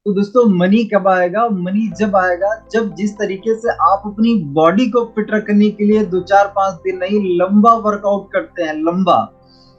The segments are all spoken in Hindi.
तो दोस्तों मनी कब आएगा? मनी जब आएगा जब जिस तरीके से आप अपनी बॉडी को फिट रखने के लिए 2 4 5 दिन नहीं, लंबा वर्कआउट करते हैं, लंबा,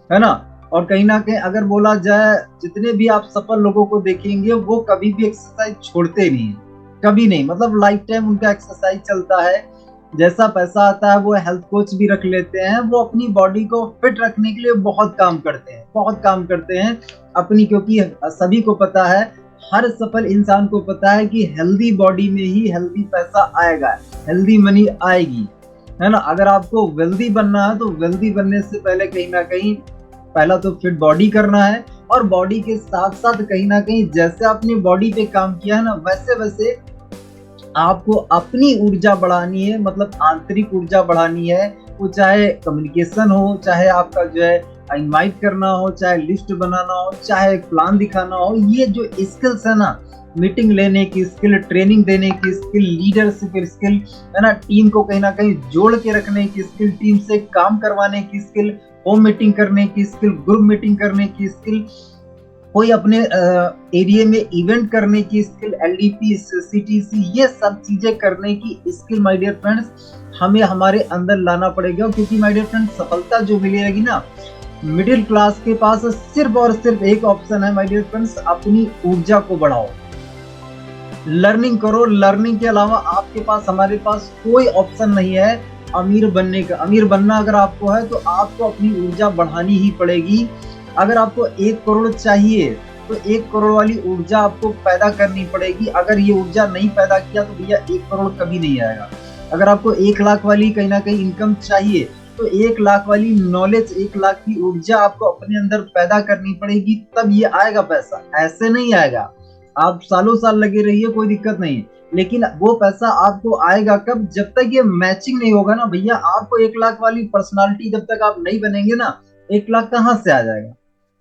है ना। और कहीं ना कहीं अगर बोला जाए, जितने भी आप सफल लोगों को देखेंगे वो कभी भी एक्सरसाइज छोड़ते नहीं है, कभी नहीं, मतलब लाइफ टाइम उनका एक्सरसाइज चलता है। जैसा पैसा आता है वो हेल्थ कोच भी रख लेते हैं, वो अपनी बॉडी को फिट रखने के लिए बहुत काम करते हैं, बहुत काम करते हैं अपनी, क्योंकि सभी को पता है, हर सफल इंसान को पता है कि हेल्दी बॉडी में ही हेल्दी पैसा आएगा, हेल्दी मनी आएगी, है ना। अगर आपको वेल्दी बनना है तो वेल्दी बनने से पहले कहीं ना कहीं पहला तो फिट बॉडी करना है, और बॉडी के साथ साथ कहीं ना कहीं जैसे आपने बॉडी पे काम किया है ना, वैसे वैसे आपको अपनी ऊर्जा बढ़ानी है, मतलब आंतरिक ऊर्जा बढ़ानी है। वो चाहे कम्युनिकेशन हो, चाहे आपका जो है इनवाइट करना हो, चाहे लिस्ट बनाना हो, चाहे प्लान दिखाना हो, ये जो स्किल्स है ना, मीटिंग लेने की स्किल, ट्रेनिंग देने की स्किल, लीडरशिप स्किल, है ना, टीम को कहीं ना कहीं जोड़ के रखने की स्किल, टीम से काम करवाने की स्किल, होम मीटिंग करने की स्किल, ग्रुप मीटिंग करने की स्किल, कोई अपने एरिया में इवेंट करने की स्किल, एलडीपी, सीटीसी, ये सब चीजें करने की स्किल माय डियर फ्रेंड्स हमें हमारे अंदर लाना पड़ेगा। क्योंकि माय डियर फ्रेंड्स सफलता जो मिलेगी ना, मिडिल क्लास के पास सिर्फ और सिर्फ एक ऑप्शन है माय डियर फ्रेंड्स, अपनी ऊर्जा को बढ़ाओ, लर्निंग करो। लर्निंग के अलावा आपके पास, हमारे पास कोई ऑप्शन नहीं है अमीर बनने का। अमीर बनना अगर आपको है तो आपको अपनी ऊर्जा बढ़ानी ही पड़ेगी। अगर आपको 1 करोड़ चाहिए तो 1 करोड़ वाली ऊर्जा आपको पैदा करनी पड़ेगी। अगर ये ऊर्जा नहीं पैदा किया तो भैया 1 करोड़ कभी नहीं आएगा। अगर आपको 1 लाख वाली कहीं ना कहीं इनकम चाहिए तो 1 लाख वाली नॉलेज, 1 लाख की ऊर्जा आपको अपने अंदर पैदा करनी पड़ेगी, तब ये आएगा पैसा, ऐसे नहीं आएगा। आप सालों साल लगे रहिए, कोई दिक्कत नहीं है, लेकिन वो पैसा आपको आएगा कब? जब तक ये मैचिंग नहीं होगा ना भैया। आपको 1 लाख वाली पर्सनालिटी जब तक आप नहीं बनेंगे ना, 1 लाख कहाँ से आ जाएगा?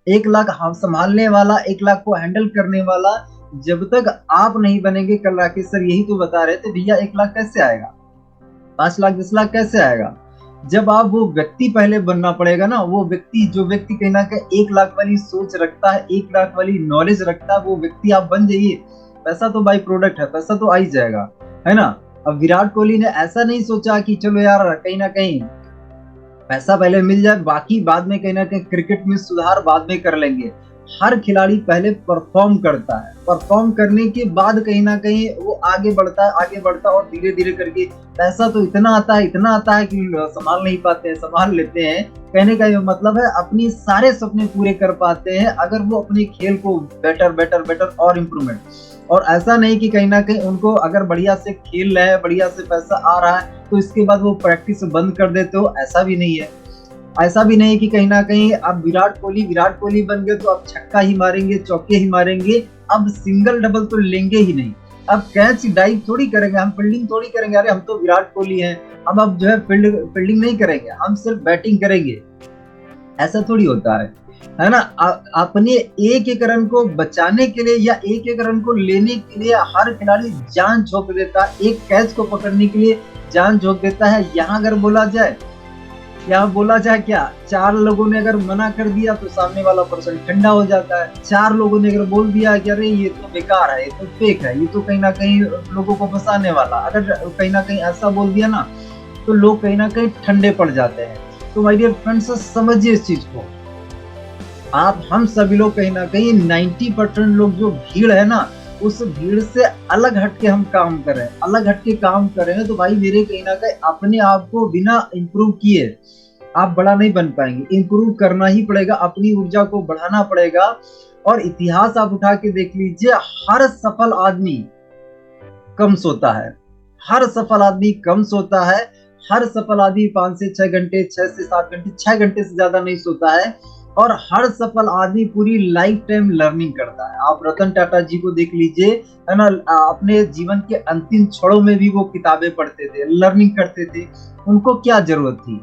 1 लाख हम संभालने वाला, 1 लाख को हैंडल करने वाला जब तक आप नहीं बनेंगे। कल राकेश सर यही तो बता रहे थे, भैया 1 लाख कैसे आएगा, 5 लाख 10 लाख कैसे आएगा? जब आप वो व्यक्ति पहले बनना पड़ेगा ना, वो व्यक्ति, जो व्यक्ति कहीं ना कहीं 1 लाख वाली सोच रखता है, 1 लाख वाली नॉलेज रखता है, वो व्यक्ति आप बन जाइए। पैसा तो बाई प्रोडक्ट है, पैसा तो आ ही जाएगा, है ना। अब विराट कोहली ने ऐसा नहीं सोचा कि चलो यार कहीं ना कहीं पैसा पहले मिल जाए, बाकी बाद में कहीं ना कहीं क्रिकेट में सुधार बाद में कर लेंगे। हर खिलाड़ी पहले परफॉर्म करता है, परफॉर्म करने के बाद कहीं ना कहीं वो आगे बढ़ता है, आगे बढ़ता है, और धीरे धीरे करके पैसा तो इतना आता है, इतना आता है कि संभाल नहीं पाते हैं, संभाल लेते हैं। कहने का ये मतलब है अपनी सारे सपने पूरे कर पाते हैं अगर वो अपने खेल को बेटर बेटर बेटर और इम्प्रूवमेंट। और ऐसा नहीं कि कहीं ना कहीं उनको अगर बढ़िया से खेल रहे हैं, बढ़िया से पैसा आ रहा है तो इसके बाद वो प्रैक्टिस बंद कर देते हो, ऐसा भी नहीं है। ऐसा भी नहीं कि कहीं ना कहीं अब विराट कोहली बन गए तो अब छक्का ही मारेंगे, चौके ही मारेंगे, अब सिंगल डबल तो लेंगे ही नहीं। अब कैच डाइव थोड़ी करेंगे, हम फील्डिंग थोड़ी करेंगे, अरे हम तो विराट कोहली हैं, अब जो है फील्डिंग नहीं करेंगे, हम सिर्फ बैटिंग करेंगे, ऐसा थोड़ी होता है ना। अपने एक एक रन को बचाने के लिए या एक एक रन को लेने के लिए हर खिलाड़ी जान झोंक देता है, एक कैच को पकड़ने के लिए जान झोंक देता है। यहाँ अगर बोला जाए, यहाँ बोला जाए क्या, 4 लोगों ने अगर मना कर दिया तो सामने वाला पर्सन ठंडा हो जाता है। 4 लोगों ने अगर बोल दिया कि अरे ये तो बेकार है, ये तो फेक है, ये तो कहीं ना कहीं लोगों को फंसाने वाला, अगर कहीं ना कहीं ऐसा बोल दिया ना तो लोग कहीं ना कहीं ठंडे पड़ जाते हैं। तो माय डियर फ्रेंड्स समझिए इस चीज को। आप हम सभी लोग कहीं ना कहीं 90% लोग जो भीड़ है ना, उस भीड़ से अलग हटके हम काम कर रहे हैं, अलग हटके काम कर रहे हैं। तो भाई मेरे कहीं ना कहीं अपने आप को बिना इम्प्रूव किए आप बड़ा नहीं बन पाएंगे, इम्प्रूव करना ही पड़ेगा, अपनी ऊर्जा को बढ़ाना पड़ेगा। और इतिहास आप उठा के देख लीजिए, हर सफल आदमी कम सोता है, हर सफल आदमी कम सोता है, हर सफल आदमी 5 से 6 घंटे, 6 से 7 घंटे, 6 घंटे से ज्यादा नहीं सोता है। और हर सफल आदमी पूरी लाइफ टाइम लर्निंग करता है। आप रतन टाटा जी को देख लीजिए, है ना, अपने जीवन के अंतिम क्षणों में भी वो किताबें पढ़ते थे, लर्निंग करते थे। उनको क्या जरूरत थी,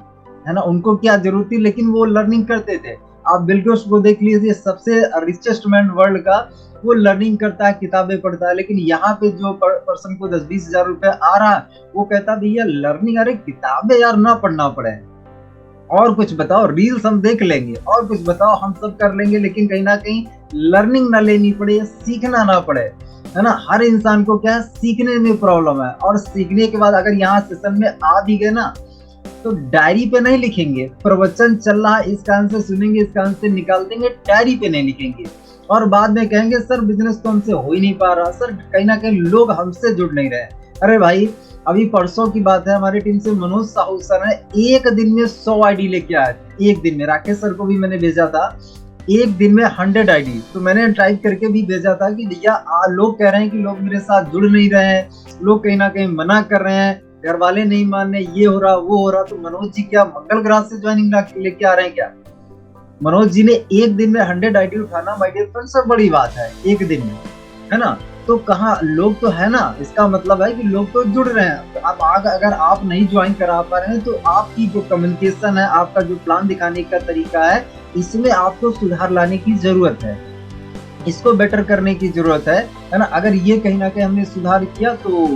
है ना, उनको क्या जरूरत थी, लेकिन वो लर्निंग करते थे। आप बिल गेट्स को देख लीजिए, सबसे रिचेस्ट मैन वर्ल्ड का, वो लर्निंग करता है, किताबें पढ़ता है। लेकिन यहाँ पे जो पर्सन को 10-20 हजार रुपए आ रहा है, वो कहता है भैया लर्निंग, अरे किताबें यार ना पढ़ना पड़े, और कुछ बताओ, रील्स हम देख लेंगे, और कुछ बताओ हम सब कर लेंगे, लेकिन कहीं ना कहीं लर्निंग ना लेनी पड़े, सीखना ना पड़े। है ना। हर इंसान को क्या है, सीखने में प्रॉब्लम है, और सीखने के बाद अगर यहाँ सेशन में आ भी गए ना, तो डायरी पे नहीं लिखेंगे। प्रवचन चल रहा है, इस कान से सुनेंगे, इस कान से निकाल देंगे, डायरी पे नहीं लिखेंगे, और बाद में कहेंगे सर बिजनेस तो हमसे हो ही नहीं पा रहा, सर कहीं ना कहीं लोग हमसे जुड़ नहीं रहे। अरे भाई, अभी परसों की बात है, हमारी टीम से मनोज साहू सर ने एक दिन में 100 आईडी लेके आए थे। एक दिन में राकेश सर को भी मैंने भेजा था, एक दिन में 100 आईडी। तो मैंने टाइप करके भी भेजा था कि भैया लोग कह रहे हैं कि लोग मेरे साथ जुड़ नहीं रहे हैं, लोग कहीं ना कहीं मना कर रहे हैं, घर वाले नहीं मान रहे, ये हो रहा वो हो रहा। तो मनोज जी क्या मंगल ग्रह से ज्वाइनिंग लेके आ रहे हैं क्या? मनोज जी ने एक दिन में 100 आईडी उठाना माय डियर फ्रेंड्स सब बड़ी बात है, एक दिन में, है ना। तो कहाँ लोग तो है ना, इसका मतलब है कि लोग तो जुड़ रहे हैं। तो अब अगर आप नहीं ज्वाइन करा पा रहे हैं, तो आपकी जो कम्युनिकेशन है, आपका जो प्लान दिखाने का तरीका है, इसमें आपको सुधार लाने की जरूरत है, इसको बेटर करने की जरूरत है ना। अगर ये कहीं ना कहीं हमने सुधार किया तो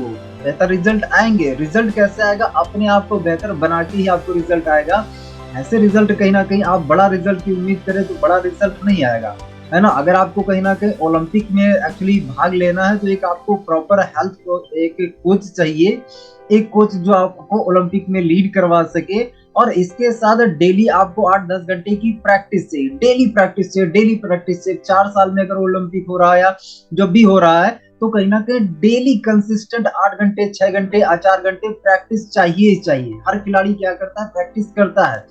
बेहतर रिजल्ट आएंगे। रिजल्ट कैसे आएगा? अपने आप को बेहतर बना के ही आपको रिजल्ट आएगा। ऐसे रिजल्ट कहीं ना कहीं आप बड़ा रिजल्ट की उम्मीद करें तो बड़ा रिजल्ट नहीं आएगा, है ना। अगर आपको कहीं ना कहीं ओलंपिक में एक्चुअली भाग लेना है, तो एक आपको प्रॉपर हेल्थ को एक कोच चाहिए, एक कोच जो आपको ओलंपिक में लीड करवा सके, और इसके साथ डेली आपको 8-10 घंटे की प्रैक्टिस चाहिए, डेली प्रैक्टिस चाहिए, डेली प्रैक्टिस चाहिए। 4 साल में अगर ओलंपिक हो रहा है या जब भी हो रहा है, तो कहीं ना कहीं डेली कंसिस्टेंट 8 घंटे 6 घंटे 4 घंटे प्रैक्टिस चाहिए ही चाहिए। हर खिलाड़ी क्या करता है, प्रैक्टिस करता है।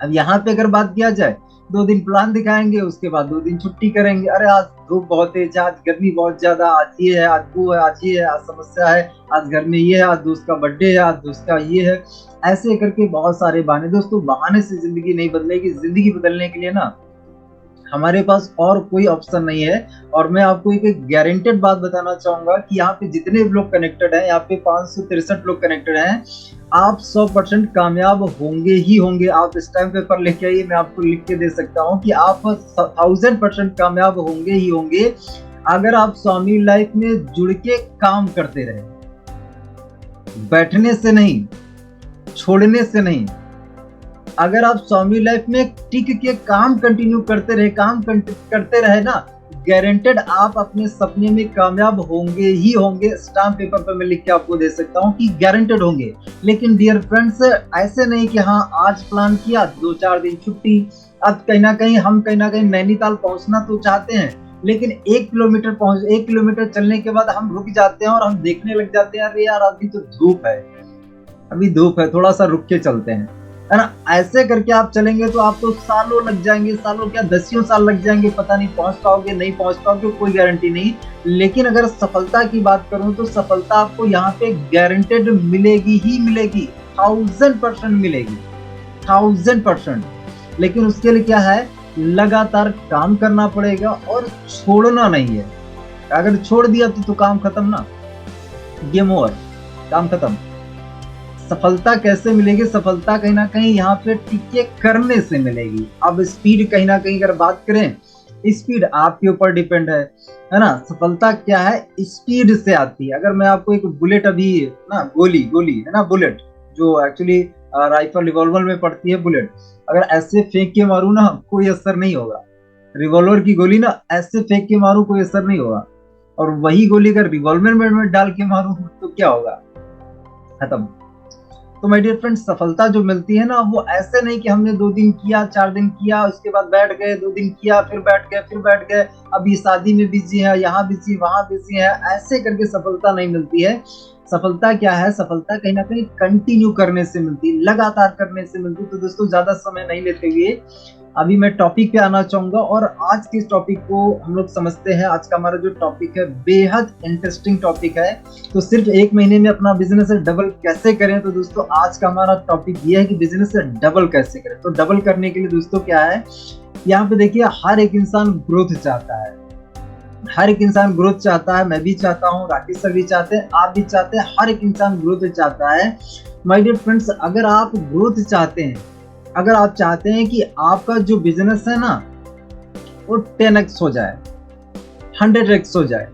अब यहाँ पे अगर बात किया जाए, 2 दिन प्लान दिखाएंगे, उसके बाद 2 दिन छुट्टी करेंगे। अरे आज धूप बहुत तेज है, आज गर्मी बहुत ज्यादा, आज ये है, आज वो है, आज ये है, आज समस्या है, आज घर में ये है, आज दोस्त का बर्थडे है, आज दोस्त का ये है। ऐसे करके बहुत सारे बहाने। दोस्तों, बहाने से जिंदगी नहीं बदलेगी। जिंदगी बदलने के लिए ना हमारे पास और कोई ऑप्शन नहीं है। और मैं आपको एक गारंटेड बात बताना चाहूंगा कि यहाँ पे जितने लोग कनेक्टेड हैं, यहाँ पे 563 लोग कनेक्टेड हैं, आप 100% कामयाब होंगे ही होंगे। आप इस टाइम पेपर लेके आइए, मैं आपको लिख के दे सकता हूँ कि आप 1000% कामयाब होंगे ही होंगे, अगर आप स्वामी लाइफ में जुड़ के काम करते रहे, बैठने से नहीं, छोड़ने से नहीं। अगर आप स्वामी लाइफ में टिक के काम कंटिन्यू करते रहे, करते रहे ना, गारंटेड आप अपने सपने में कामयाब होंगे ही होंगे। स्टाम्प पेपर पर मैं लिख के आपको दे सकता हूँ कि गारंटेड होंगे। लेकिन डियर फ्रेंड्स, ऐसे नहीं कि हाँ आज प्लान किया, 2-4 दिन छुट्टी। अब कहीं ना कहीं नैनीताल पहुंचना तो चाहते हैं, लेकिन 1 किलोमीटर चलने के बाद हम रुक जाते हैं और हम देखने लग जाते हैं, अरे यार अभी तो धूप है, अभी धूप है, थोड़ा सा रुक के चलते हैं, है ना। ऐसे करके आप चलेंगे तो आपको सालों लग जाएंगे, सालों क्या 10 साल लग जाएंगे, पता नहीं पहुंच पाओगे नहीं पहुंच पाओगे, कोई गारंटी नहीं। लेकिन अगर सफलता की बात करूं तो सफलता आपको यहाँ पे गारंटेड मिलेगी ही मिलेगी, 1000% मिलेगी, 1000%। लेकिन उसके लिए क्या है, लगातार काम करना पड़ेगा और छोड़ना नहीं है। अगर छोड़ दिया तो काम खत्म ना, गेम ओवर, काम खत्म। सफलता कैसे मिलेगी? सफलता कहीं ना कहीं यहाँ पे टिके करने से मिलेगी। अब स्पीड कहीं ना कहीं अगर बात करें, स्पीड आपके ऊपर डिपेंड है ना। सफलता क्या है, स्पीड से आती है। अगर मैं आपको एक बुलेट, अभी ना गोली है ना, बुलेट जो एक्चुअली राइफल रिवॉल्वर में पड़ती है बुलेट, अगर ऐसे फेंक के मारू ना कोई असर नहीं होगा। रिवॉल्वर की गोली ना ऐसे फेंक के मारू कोई असर नहीं होगा, और वही गोली अगर रिवॉल्वर में डाल के मारू तो क्या होगा, खत्म। तो माय डियर फ्रेंड्स, सफलता जो मिलती है ना, वो ऐसे नहीं कि हमने 2 दिन किया, 4 दिन किया, उसके बाद बैठ गए, 2 दिन किया, फिर बैठ गए, अभी शादी में बिजी है, यहाँ बिजी, वहां बिजी है, ऐसे करके सफलता नहीं मिलती है। सफलता क्या है, सफलता कहीं ना कहीं कंटिन्यू करने से मिलती है, लगातार करने से मिलती है। तो दोस्तों, ज्यादा समय नहीं लेते हुए अभी मैं टॉपिक पे आना चाहूंगा, और आज के इस टॉपिक को हम लोग समझते हैं। आज का हमारा जो टॉपिक है बेहद इंटरेस्टिंग टॉपिक है। तो सिर्फ 1 महीने में अपना बिजनेस डबल कैसे करें, तो दोस्तों आज का हमारा टॉपिक ये है कि बिजनेस डबल कैसे करें। तो डबल करने के लिए दोस्तों क्या है, यहाँ पे देखिए, हर एक इंसान ग्रोथ चाहता है, हर एक इंसान ग्रोथ चाहता है। मैं भी चाहता हूँ, राकेश सर भी चाहते हैं, आप भी चाहते हैं, हर एक इंसान ग्रोथ चाहता है। माय डियर फ्रेंड्स, अगर आप ग्रोथ चाहते हैं, अगर आप चाहते हैं कि आपका जो बिजनेस है ना वो 10x हो जाए, 100x हो जाए,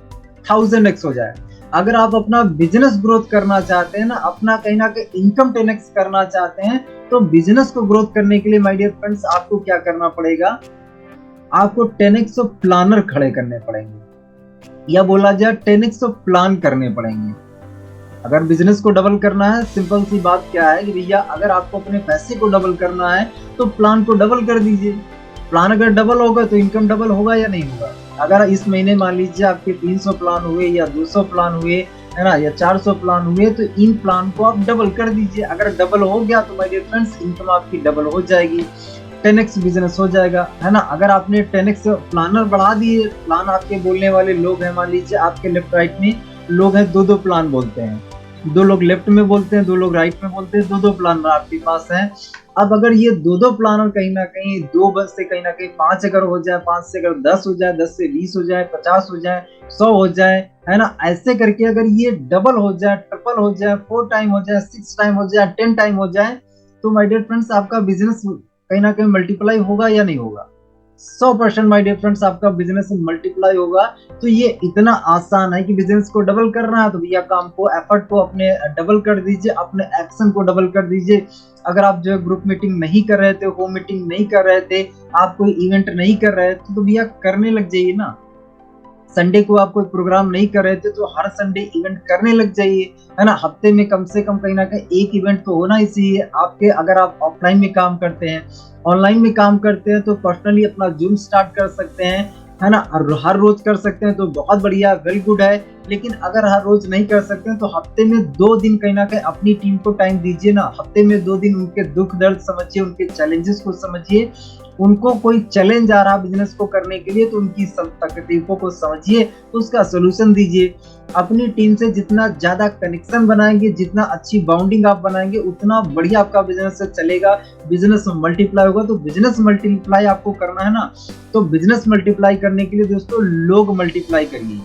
1000x हो जाए, अगर आप अपना बिजनेस ग्रोथ करना चाहते हैं ना, अपना कहीं ना कहीं इनकम 10x करना चाहते हैं, तो बिजनेस को ग्रोथ करने के लिए माय डियर फ्रेंड्स आपको क्या करना पड़ेगा, आपको 10x प्लानर खड़े करने पड़ेंगे। या बोला जाए 10x प्लान करने पड़ेंगे। अगर बिजनेस को डबल करना है, सिंपल सी बात क्या है कि भैया अगर आपको अपने पैसे को डबल करना है तो प्लान को डबल कर दीजिए। प्लान अगर डबल होगा तो इनकम डबल होगा या नहीं होगा। अगर इस महीने मान लीजिए आपके 300 प्लान हुए या 200 प्लान हुए, है ना, या 400 प्लान हुए, तो इन प्लान को आप डबल कर दीजिए। अगर डबल हो गया तो माय डियर फ्रेंड्स इनकम आपकी डबल हो जाएगी, 10x बिजनेस हो जाएगा, है ना। अगर आपने 10x प्लानर बढ़ा दिए, प्लान आपके बोलने वाले लोग हैं, मान लीजिए आपके लेफ्ट राइट में लोग हैं, दो प्लान बोलते हैं, 2 लोग लेफ्ट में बोलते हैं, 2 लोग राइट में बोलते हैं, 2 प्लानर आपके पास हैं। अब अगर ये 2 प्लानर कहीं ना कहीं 2 बस से कहीं ना कहीं 5 अगर हो जाए, 5 से अगर 10 हो जाए, 10 से 20 हो जाए, 50 हो जाए, 100 हो जाए, है ना, ऐसे करके अगर ये डबल हो जाए, ट्रिपल हो जाए, 4 टाइम हो जाए, 6 टाइम हो जाए, 10 टाइम हो जाए, तो माय डियर फ्रेंड्स आपका बिजनेस कहीं ना कहीं मल्टीप्लाई होगा या नहीं होगा। 100% माय डियर फ्रेंड्स आपका बिजनेस मल्टीप्लाई होगा। तो ये इतना आसान है कि बिजनेस को डबल करना है तो भैया काम को, एफर्ट को अपने डबल कर दीजिए, अपने एक्शन को डबल कर दीजिए। अगर आप जो है ग्रुप मीटिंग नहीं कर रहे थे, होम मीटिंग नहीं कर रहे थे, आप कोई इवेंट नहीं कर रहे थे, तो भैया करने लग जाइए ना। संडे को आप कोई प्रोग्राम नहीं कर रहे थे तो हर संडे इवेंट करने लग जाइए, है ना। हफ्ते में कम से कम कहीं ना कहीं एक इवेंट तो होना ही चाहिए आपके। अगर आप ऑफलाइन में काम करते हैं, ऑनलाइन में काम करते हैं, तो पर्सनली अपना जूम स्टार्ट कर सकते हैं, है ना। हर रोज कर सकते हैं तो बहुत बढ़िया, वेरी गुड है। लेकिन अगर हर रोज नहीं कर सकते हैं तो हफ्ते में 2 दिन कहीं ना कहीं अपनी टीम को टाइम दीजिए ना। हफ्ते में 2 दिन उनके दुख दर्द समझिए, उनके चैलेंजेस को समझिए। उनको कोई चैलेंज आ रहा बिजनेस को करने के लिए तो उनकी सब तकलीफों को समझिए, तो उसका सोल्यूशन दीजिए। अपनी टीम से जितना ज्यादा कनेक्शन बनाएंगे, जितना अच्छी बाउंडिंग आप बनाएंगे, उतना बढ़िया आपका बिजनेस चलेगा, बिजनेस मल्टीप्लाई होगा। तो बिजनेस मल्टीप्लाई आपको करना है ना, तो बिजनेस मल्टीप्लाई करने के लिए दोस्तों लोग मल्टीप्लाई करिए।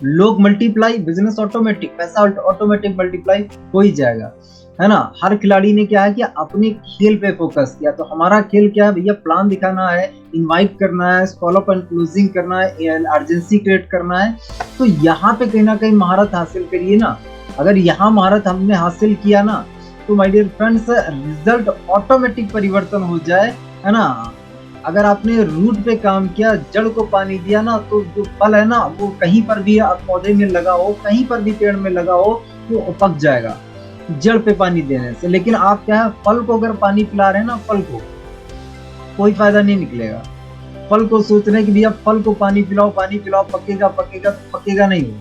लोग मल्टीप्लाई, बिजनेस ऑटोमेटिक, पैसा ऑटोमेटिक मल्टीप्लाई हो ही जाएगा, है ना। हर खिलाड़ी ने क्या है कि अपने खेल पे फोकस किया। तो हमारा खेल क्या है भैया, प्लान दिखाना है, इनवाइट करना है, फॉलो अप एंड क्लोजिंग करना है, अर्जेंसी क्रिएट करना है। तो यहाँ पे कहीं ना कहीं महारत हासिल करिए ना। अगर यहाँ महारत हमने हासिल किया ना तो my dear friends result automatic परिवर्तन हो जाए, है ना। अगर आपने रूट पे काम किया, जड़ को पानी दिया ना, तो जो फल है ना वो कहीं पर भी पौधे में लगा हो, कहीं पर भी पेड़ में लगा हो, वो पक जाएगा जड़ पे पानी देने से। लेकिन आप क्या है, फल को अगर पानी पिला रहे हैं ना, फल को कोई फायदा नहीं निकलेगा। फल को सोच रहे हैं कि भैया फल को पानी पिलाओ, पानी पिलाओ, पकेगा पकेगा, पकेगा नहीं हो।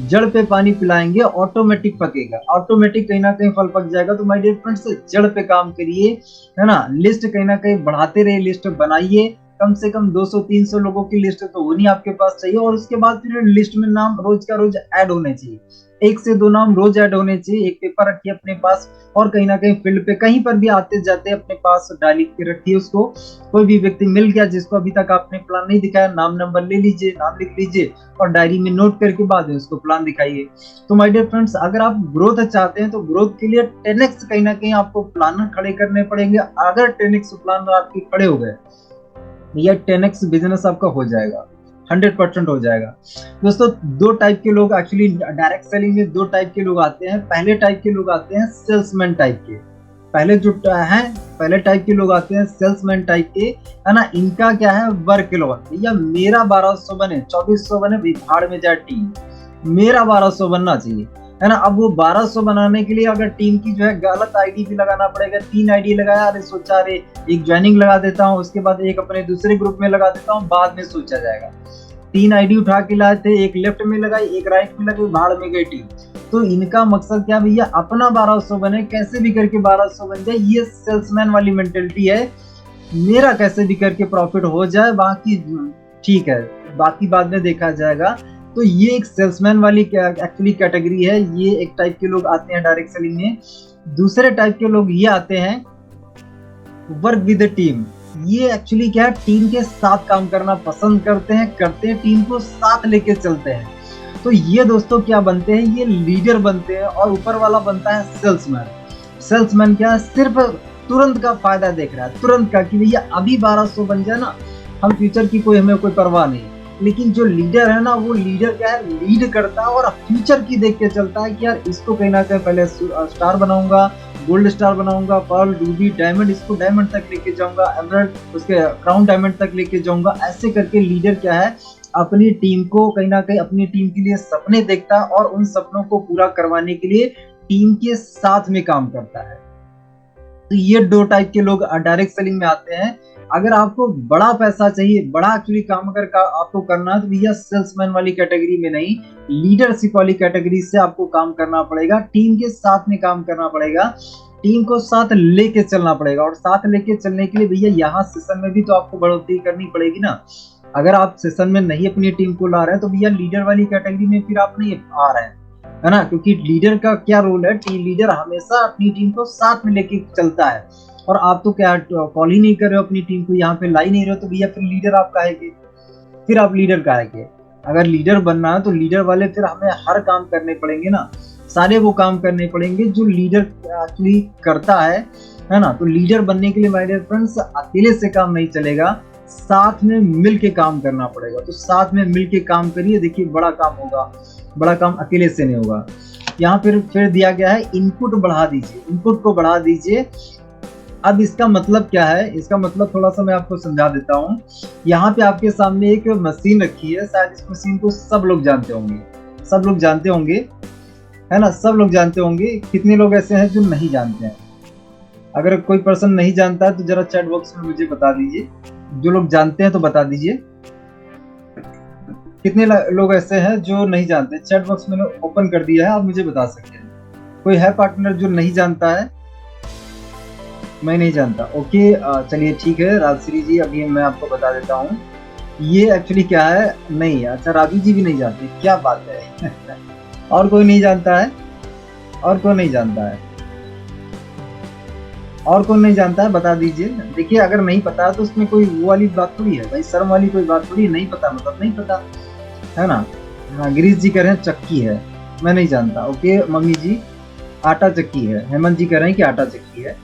जड़ पे पानी पिलाएंगे ऑटोमेटिक पकेगा, ऑटोमेटिक कहीं ना कहीं फल पक जाएगा। तो माय डियर फ्रेंड्स जड़ पे काम करिए, है ना। लिस्ट कहीं ना कहीं बढ़ाते रहिए, लिस्ट बनाइए, कम से कम 200-300 लोगों की लिस्ट तो होनी आपके पास चाहिए। और उसके बाद फिर लिस्ट में नाम रोज का रोज ऐड होने चाहिए, 1 से 2 नाम रोज ऐड होने चाहिए। एक पेपर रखिए अपने पास, और कहीं ना कहीं फील्ड पे कहीं पर भी आते जाते अपने पास डायरी के रखिए उसको। कोई भी व्यक्ति मिल गया जिसको अभी तक आपने प्लान नहीं दिखाया, नाम नंबर ले लीजिए, नाम लिख लीजिए और डायरी में नोट करके बाद में उसको प्लान दिखाइए। तो माय डियर फ्रेंड्स अगर आप ग्रोथ चाहते हैं तो ग्रोथ के लिए 10x कहीं ना कहीं आपको प्लानर खड़े करने पड़ेंगे। अगर 10x प्लानर आपके खड़े हो गए, ये 10x बिजनेस आपका हो जाएगा, 100% हो जाएगा। दोस्तों 2 टाइप के लोग एक्चुअली डायरेक्ट सेलिंग में 2 टाइप के लोग आते हैं। पहले टाइप के लोग आते हैं सेल्समैन टाइप के, पहले टाइप के लोग आते हैं सेल्समैन टाइप के, है ना। इनका क्या है, वर्क लॉस, भैया मेरा 1200 बने, 2400 बने, भाड़ में जाए टीम, मेरा 1200 बनना चाहिए, है ना। अब वो 1200 बनाने के लिए अगर टीम की जो है गलत आईडी भी लगाना पड़ेगा, 3 आईडी लगाया, अरे सोचा अरे एक ज्वाइनिंग लगा देता हूँ, उसके बाद एक अपने दूसरे ग्रुप में लगा देता हूँ, बाद में सोचा जाएगा। 3 आईडी उठा के लाए थे, एक लेफ्ट में लगाई, एक राइट में लगाई, भाड़ में गई टीम। तो इनका मकसद क्या भैया, अपना 1200 बने, कैसे भी करके 1200 बन जाए, ये सेल्समैन वाली मेंटेलिटी है। मेरा कैसे भी करके प्रॉफिट हो जाए, बाकी ठीक है, बाकी बाद में देखा जाएगा। तो ये एक सेल्समैन वाली एक्चुअली कैटेगरी है। ये एक टाइप के लोग आते हैं डायरेक्ट सेलिंग में। दूसरे टाइप के लोग ये आते हैं वर्क विद टीम। ये एक्चुअली क्या है, टीम के साथ काम करना पसंद करते हैं, टीम को साथ लेके चलते हैं। तो ये दोस्तों क्या बनते हैं, ये लीडर बनते हैं, और ऊपर वाला बनता है सेल्समैन। सेल्समैन क्या है, सिर्फ तुरंत का फायदा देख रहा है, तुरंत का, कि भैया अभी 1200 बन जाए ना, हम फ्यूचर की हमें कोई परवाह नहीं। लेकिन जो लीडर है ना, वो लीडर क्या है, लीड करता है और फ्यूचर की देख के चलता है कि यार इसको कहीं ना कहीं पहले स्टार बनाऊंगा, गोल्ड स्टार बनाऊंगा, पर्ल, रूबी, डायमंड, इसको डायमंड तक लेके जाऊंगा, एमराल्ड, उसके क्राउन डायमंड तक लेके जाऊंगा। ऐसे करके लीडर क्या है, अपनी टीम को कहीं ना कहीं अपनी टीम के लिए सपने देखता है और उन सपनों को पूरा करवाने के लिए टीम के साथ में काम करता है। तो ये दो टाइप के लोग डायरेक्ट सेलिंग में आते हैं। अगर आपको बड़ा पैसा चाहिए, बड़ा एक्चुअली काम अगर आपको करना है, तो भैया सेल्समैन वाली कैटेगरी में नहीं, लीडरशिप वाली कैटेगरी से आपको काम करना पड़ेगा, टीम के साथ में काम करना पड़ेगा, टीम को साथ लेके चलना पड़ेगा। और साथ लेके चलने के लिए भैया यहाँ सेशन में भी तो आपको बढ़ोतरी करनी पड़ेगी ना। अगर आप सेशन में नहीं अपनी टीम को ला रहे हैं तो भैया लीडर वाली कैटेगरी में फिर आप नहीं आ रहे हैं, है ना। क्योंकि लीडर का क्या रोल है, टीम लीडर हमेशा अपनी टीम को साथ में लेके चलता है। और आप तो क्या कॉल ही नहीं कर रहे हो अपनी टीम को, यहाँ पे ला ही नहीं रहे हो, तो भैया फिर लीडर आप काहेंगे, फिर आप लीडर काहेंगे। अगर लीडर बनना है तो लीडर वाले फिर हमें हर काम करने पड़ेंगे ना, सारे वो काम करने पड़ेंगे जो लीडर एक्चुअली करता है ना। तो लीडर बनने के लिए माय डियर फ्रेंड्स अकेले से काम नहीं चलेगा, साथ में मिल के काम करना पड़ेगा। तो साथ में मिल के काम करिए, देखिए बड़ा काम होगा, बड़ा काम अकेले से नहीं होगा। यहाँ फिर दिया गया है इनपुट बढ़ा दीजिए, इनपुट को बढ़ा दीजिए। अब इसका मतलब क्या है, इसका मतलब थोड़ा सा मैं आपको समझा देता हूँ। यहाँ पे आपके सामने एक मशीन रखी है, शायद इस मशीन को सब लोग जानते होंगे, सब लोग जानते होंगे, है ना, सब लोग जानते होंगे। कितने लोग ऐसे हैं जो नहीं जानते हैं? अगर कोई पर्सन नहीं जानता है तो जरा चैट बॉक्स में मुझे बता दीजिए, जो लोग जानते हैं तो बता दीजिए। कितने लोग ऐसे हैं जो नहीं जानते? चैट बॉक्स मैंने ओपन कर दिया है, आप मुझे बता सकते हैं। कोई है पार्टनर जो नहीं जानता है? मैं नहीं जानता, ओके चलिए ठीक है राजश्री जी, अभी मैं आपको बता देता हूँ ये एक्चुअली क्या है। नहीं, अच्छा राजू जी भी नहीं जानते, क्या बात है। और कोई नहीं जानता है? और कोई नहीं जानता है? और कौन नहीं जानता है बता दीजिए। देखिए अगर नहीं पता तो उसमें कोई वो वाली बात थोड़ी है भाई, शर्म वाली कोई बात थोड़ी, नहीं पता मतलब नहीं पता, है ना। हाँ गिरीश जी कह रहे हैं चक्की है, मैं नहीं जानता। ओके मम्मी जी आटा चक्की है, हेमंत जी कह रहे हैं कि आटा चक्की है।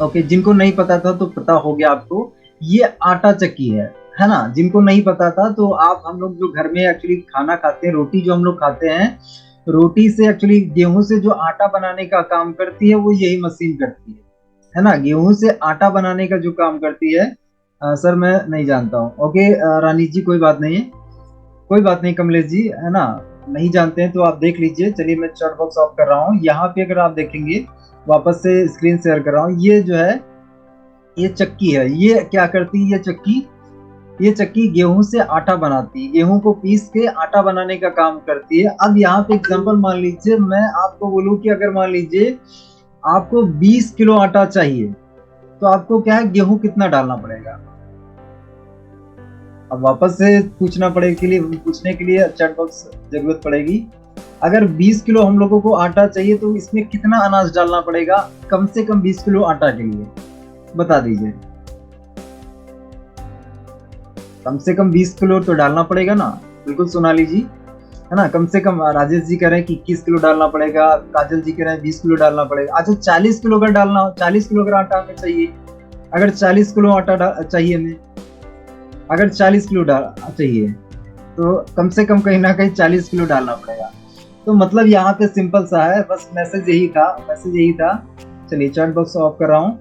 ओके जिनको नहीं पता था तो पता हो गया आपको, ये आटा चक्की है ना। जिनको नहीं पता था तो आप, हम लोग जो घर में एक्चुअली खाना खाते हैं, रोटी जो हम लोग खाते हैं, रोटी से एक्चुअली गेहूं से जो आटा बनाने का काम करती है वो यही मशीन करती है ना। गेहूं से आटा बनाने का जो काम करती है सर मैं नहीं जानता हूँ। ओके रानी जी कोई बात नहीं है, कोई बात नहीं कमलेश जी, है ना, नहीं जानते हैं तो आप देख लीजिए। चलिए मैं चैट बॉक्स ऑफ कर रहा हूँ। यहाँ पे अगर आप देखेंगे, वापस से स्क्रीन शेयर कर रहा हूँ, ये जो है ये चक्की है। ये क्या करती है ये चक्की? ये चक्की गेहूं से आटा बनाती है, गेहूं को पीस के आटा बनाने का काम करती है। अब यहाँ पे एग्जांपल मान लीजिए, मैं आपको बोलूं कि अगर मान लीजिए आपको 20 किलो आटा चाहिए, तो आपको क्या है गेहूं कितना डालना पड़ेगा? अब वापस से पूछने के लिए चैट बॉक्स जरूरत पड़ेगी। अगर 20 किलो हम लोगों को आटा चाहिए तो इसमें कितना अनाज डालना पड़ेगा? कम से कम 20 किलो आटा के लिए बता दीजिए। कम से कम 20 किलो तो डालना पड़ेगा ना। बिल्कुल सोनाली जी, है ना, कम से कम। राजेश जी कह रहे हैं कि 21 किलो डालना पड़ेगा, काजल जी कह रहे हैं 20 किलो डालना पड़ेगा। अच्छा 40 किलो अगर डालना हो, 40 किलो अगर आटा हमें चाहिए, अगर 40 किलो आटा चाहिए हमें, अगर 40 किलो चाहिए तो कम से कम कहीं ना कहीं 40 किलो डालना पड़ेगा। तो मतलब यहाँ पे सिंपल सा है, बस मैसेज यही था। चलिए चैट बॉक्स ऑफ कर रहा हूँ।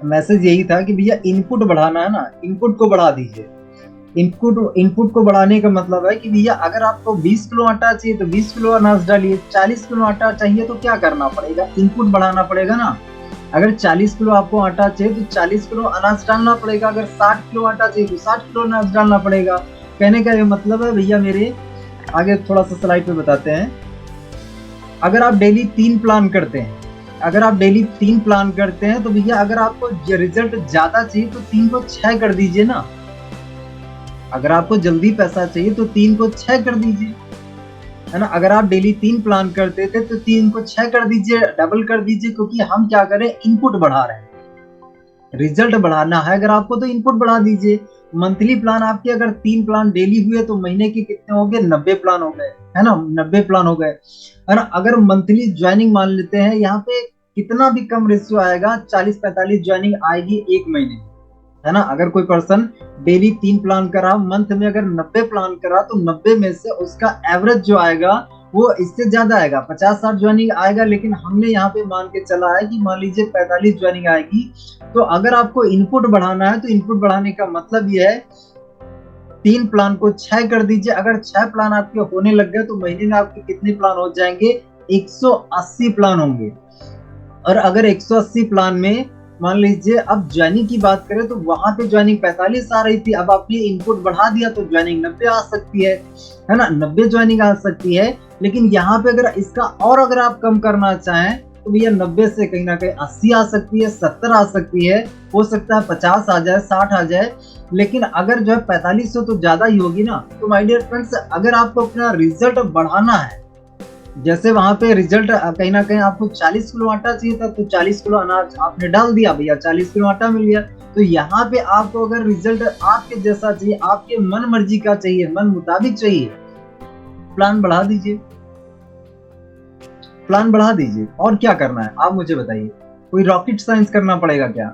मैसेज यही था कि भैया इनपुट बढ़ाना है ना, इनपुट को बढ़ा दीजिए। इनपुट को बढ़ाने का मतलब है कि भैया अगर आपको 20 किलो आटा चाहिए तो 20 किलो अनाज डालिए, 40 किलो आटा चाहिए तो क्या करना पड़ेगा? इनपुट बढ़ाना पड़ेगा ना। अगर 40 किलो आपको आटा चाहिए तो 40 किलो अनाज डालना पड़ेगा, अगर 60 किलो आटा चाहिए तो 60 किलो अनाज डालना पड़ेगा। कहने का ये मतलब है भैया मेरे, आगे थोड़ा सा स्लाइड पे बताते हैं। अगर आप डेली 3 प्लान करते हैं, तो भैया अगर आपको रिजल्ट ज्यादा चाहिए तो 3 को 6 कर दीजिए ना। अगर आपको जल्दी पैसा चाहिए तो 3 को 6 कर दीजिए, है ना। अगर आप डेली 3 प्लान करते थे तो 3 को 6 कर दीजिए, डबल कर दीजिए। क्योंकि हम क्या करें, इनपुट बढ़ा रहे हैं, रिजल्ट बढ़ाना है अगर आपको तो इनपुट बढ़ा दीजिए। मंथली प्लान आपके अगर 3 प्लान डेली हुए तो महीने के कितने हो गए? 90 प्लान हो गए, है ना, 90 प्लान हो गए, है ना। अगर मंथली ज्वाइनिंग मान लेते हैं, यहाँ पे कितना भी कम रेशियो आएगा, 40-45 ज्वाइनिंग आएगी एक महीने, है ना। अगर कोई पर्सन डेली 3 प्लान करा, मंथ में अगर 90 प्लान करा तो 90 में से उसका एवरेज जो आएगा वो इससे ज्यादा आएगा, 50-60 ज्वाइनिंग आएगा। लेकिन हमने यहाँ पे मान के चला है कि मान लीजिए 45 ज्वाइनिंग आएगी। तो अगर आपको इनपुट बढ़ाना है तो इनपुट बढ़ाने का मतलब ये है 3 प्लान को 6 कर दीजिए। अगर 6 प्लान आपके होने लग गए तो महीने में आपके कितने प्लान हो जाएंगे? 180 प्लान होंगे। और अगर 180 प्लान में मान लीजिए अब ज्वाइनिंग की बात करें तो वहां पे ज्वाइनिंग 45 आ रही थी, अब आपने इनपुट बढ़ा दिया तो ज्वाइनिंग 90 आ सकती है ना, 90 ज्वाइनिंग आ सकती है। लेकिन यहाँ पे अगर इसका और अगर आप कम करना चाहें तो भैया 90 से कहीं ना कहीं 80 आ सकती है, 70 आ सकती है, हो सकता है 50 आ जाए, 60 आ जाए। लेकिन अगर जो है 4500 तो ज्यादा ही होगी ना। तो माय डियर फ्रेंड्स, अगर आपको अपना रिजल्ट बढ़ाना है, जैसे वहां पे रिजल्ट कहीं ना कहीं आपको 40 किलो आटा चाहिए था तो 40 किलो अनाज आपने डाल दिया, भैया 40 किलो आटा मिल गया। तो यहाँ पे आपको अगर रिजल्ट आपके जैसा चाहिए, आपके मन मर्जी का चाहिए, मन मुताबिक चाहिए, प्लान बढ़ा दीजिए, प्लान बढ़ा दीजिए। और क्या करना है आप मुझे बताइए? कोई रॉकेट साइंस करना पड़ेगा क्या?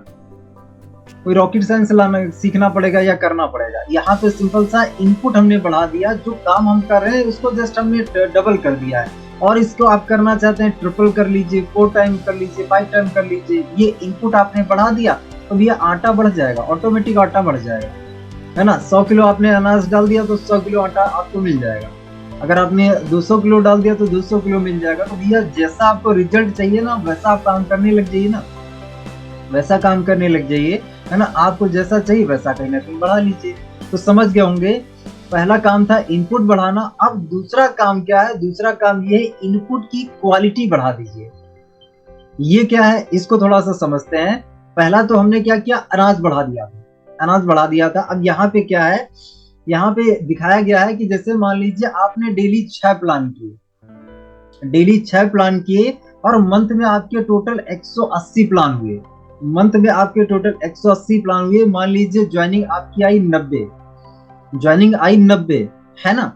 कोई रॉकेट साइंस लाना सीखना पड़ेगा या करना पड़ेगा? यहाँ पे सिंपल सा इनपुट हमने बढ़ा दिया, जो काम हम कर रहे हैं उसको जस्ट हमने डबल कर दिया है। और इसको आप करना चाहते हैं ट्रिपल कर लीजिए, 4 टाइम कर लीजिए, 5 टाइम कर लीजिए। ये इनपुट आपने बढ़ा दिया तो भैया आटा बढ़ जाएगा, ऑटोमेटिक आटा बढ़ जाएगा, है ना। 100 किलो आपने अनाज डाल दिया तो 100 किलो आटा आपको मिल जाएगा। अगर आपने 200 किलो डाल दिया तो 200 किलो मिल जाएगा। तो भैया जैसा आपको रिजल्ट चाहिए ना वैसा आप काम करने लग जाइए ना, वैसा काम करने लग जाइए, है ना। आपको जैसा चाहिए वैसा कहीं ना कहीं बढ़ा लीजिए। तो समझ गए होंगे, पहला काम था इनपुट बढ़ाना। अब दूसरा काम क्या है? दूसरा काम ये है इनपुट की क्वालिटी बढ़ा दीजिए। ये क्या है इसको थोड़ा सा समझते हैं। पहला तो हमने क्या किया? अनाज बढ़ा दिया, अनाज बढ़ा दिया था। अब यहाँ पे क्या है? यहाँ पे दिखाया गया है कि जैसे मान लीजिए आपने डेली 6 प्लान किए, डेली 6 प्लान किए और मंथ में आपके टोटल 180 प्लान हुए। मंथ में आपके टोटल 180 प्लान हुए। मान लीजिए ज्वाइनिंग आपकी आई 90, ज्वाइनिंग आई 90, है ना।